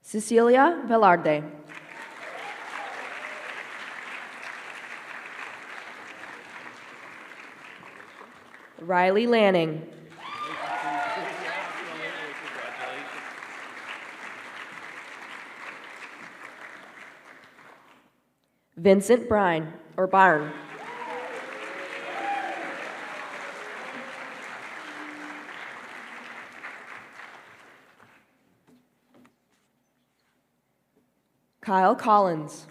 Cecilia Velarde. Riley Lanning. Vincent Brine, or Byrne. Kyle Collins.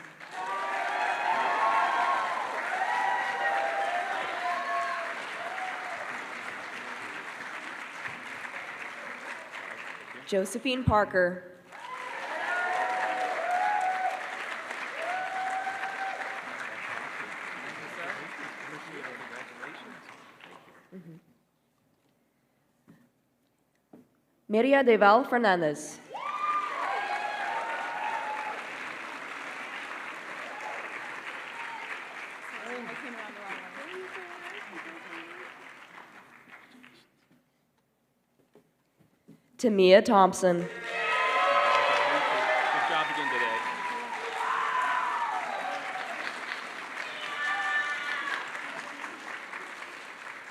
Josephine Parker. Miria Deval Fernandez. Tamia Thompson. Good job again today.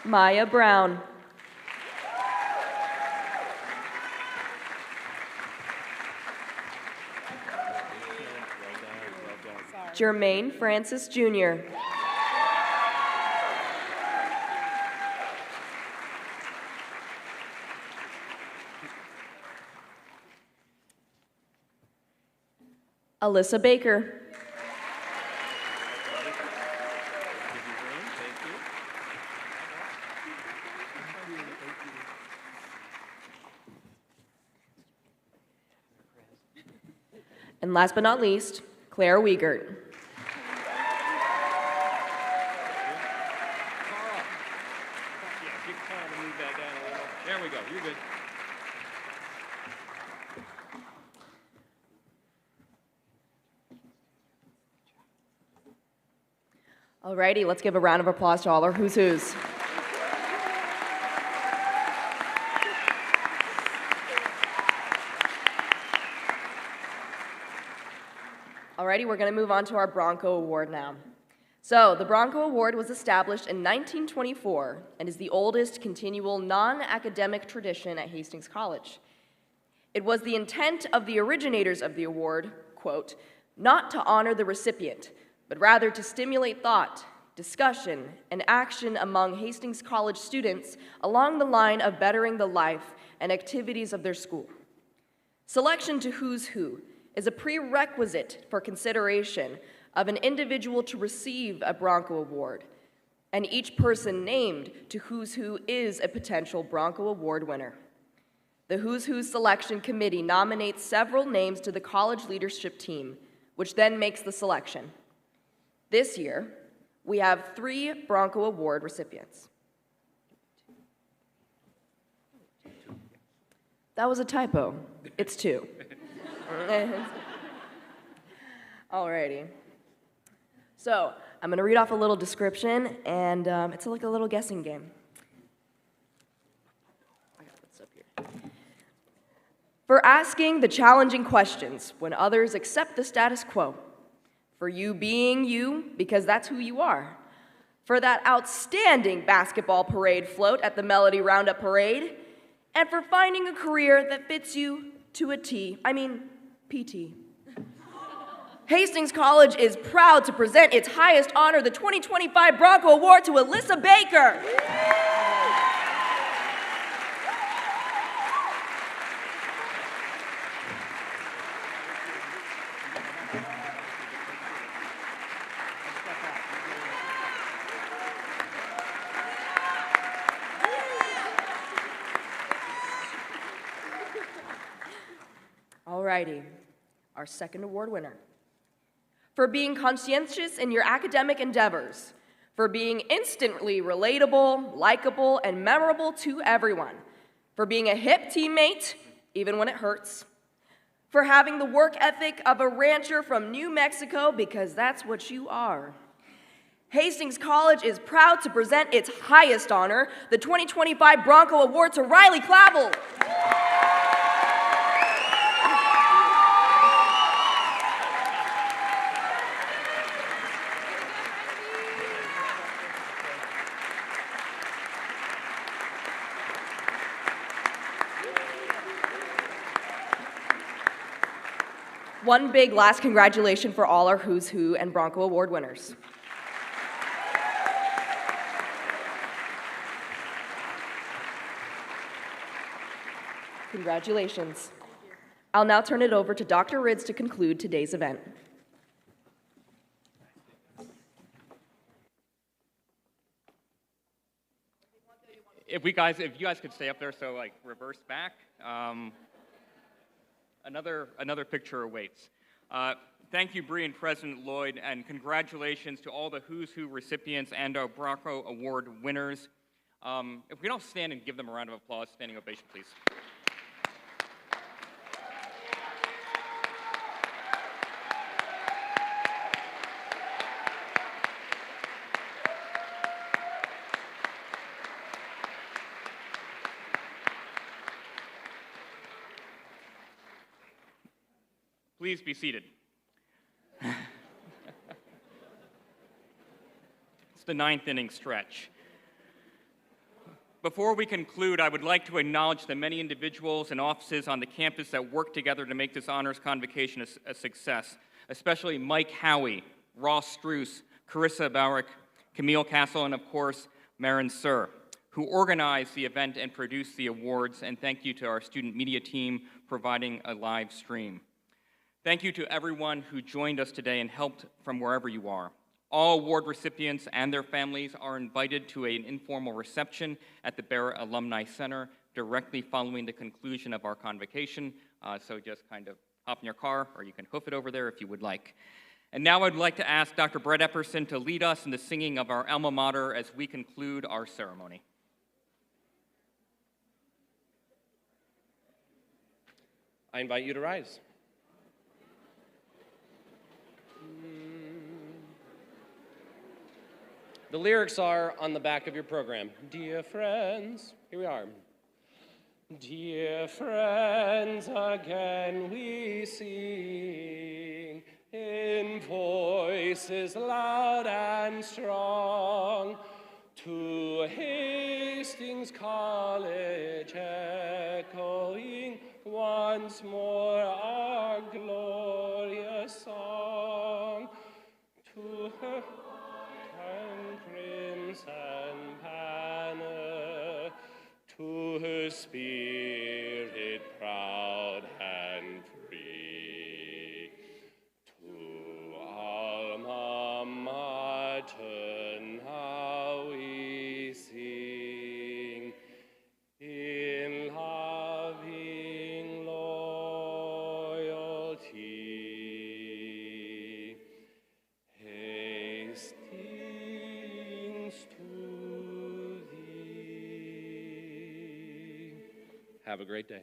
Maya Brown. Jermaine Francis Jr. Alyssa Baker. And last but not least, Claire Wiegert. There we go, you're good. Alrighty, let's give a round of applause to all our who's who's. Alrighty, we're going to move on to our Bronco Award now. So, the Bronco Award was established in 1924 and is the oldest continual non-academic tradition at Hastings College. It was the intent of the originators of the award, quote, not to honor the recipient, but rather to stimulate thought, discussion, and action among Hastings College students along the line of bettering the life and activities of their school. Selection to Who's Who is a prerequisite for consideration of an individual to receive a Bronco Award, and each person named to Who's Who is a potential Bronco Award winner. The Who's Who selection committee nominates several names to the college leadership team, which then makes the selection. This year, we have 3 Bronco Award recipients. That was a typo. It's 2. Alrighty. So, I'm going to read off a little description, and it's like a little guessing game. For asking the challenging questions when others accept the status quo. For you being you, because that's who you are. For that outstanding basketball parade float at the Melody Roundup Parade. And for finding a career that fits you to a T. I mean, PT. Hastings College is proud to present its highest honor, the 2025 Bronco Award, to Alyssa Baker. Alrighty, our second award winner. For being conscientious in your academic endeavors, for being instantly relatable, likable, and memorable to everyone, for being a hip teammate, even when it hurts, for having the work ethic of a rancher from New Mexico, because that's what you are. Hastings College is proud to present its highest honor, the 2025 Bronco Award, to Riley Clavel. One big last congratulations for all our Who's Who and Bronco Award winners. Congratulations. I'll now turn it over to Dr. Rids to conclude today's event. If you guys could stay up there, so like reverse back. another picture awaits. Thank you, Bree and President Lloyd, and congratulations to all the Who's Who recipients and our Bracco Award winners. If we can all stand and give them a round of applause, standing ovation, please. Please be seated. It's the ninth inning stretch. Before we conclude, I would like to acknowledge the many individuals and offices on the campus that worked together to make this honors convocation a success, especially Mike Howie, Ross Struess, Carissa Bowrick, Camille Castle, and of course, Marin Sir, who organized the event and produced the awards, and thank you to our student media team providing a live stream. Thank you to everyone who joined us today and helped from wherever you are. All award recipients and their families are invited to an informal reception at the Barrett Alumni Center directly following the conclusion of our convocation. So just kind of hop in your car, or you can hoof it over there if you would like. And now I'd like to ask Dr. Brett Epperson to lead us in the singing of our alma mater as we conclude our ceremony. I invite you to rise. The lyrics are on the back of your program. Dear friends, here we are. Dear friends, again we sing in voices loud and strong to Hastings College echoing once more our glorious song to her crimson banner, to her spirit proud and free, to alma mater now we sing in loving loyalty. Hastings to thee. Have a great day.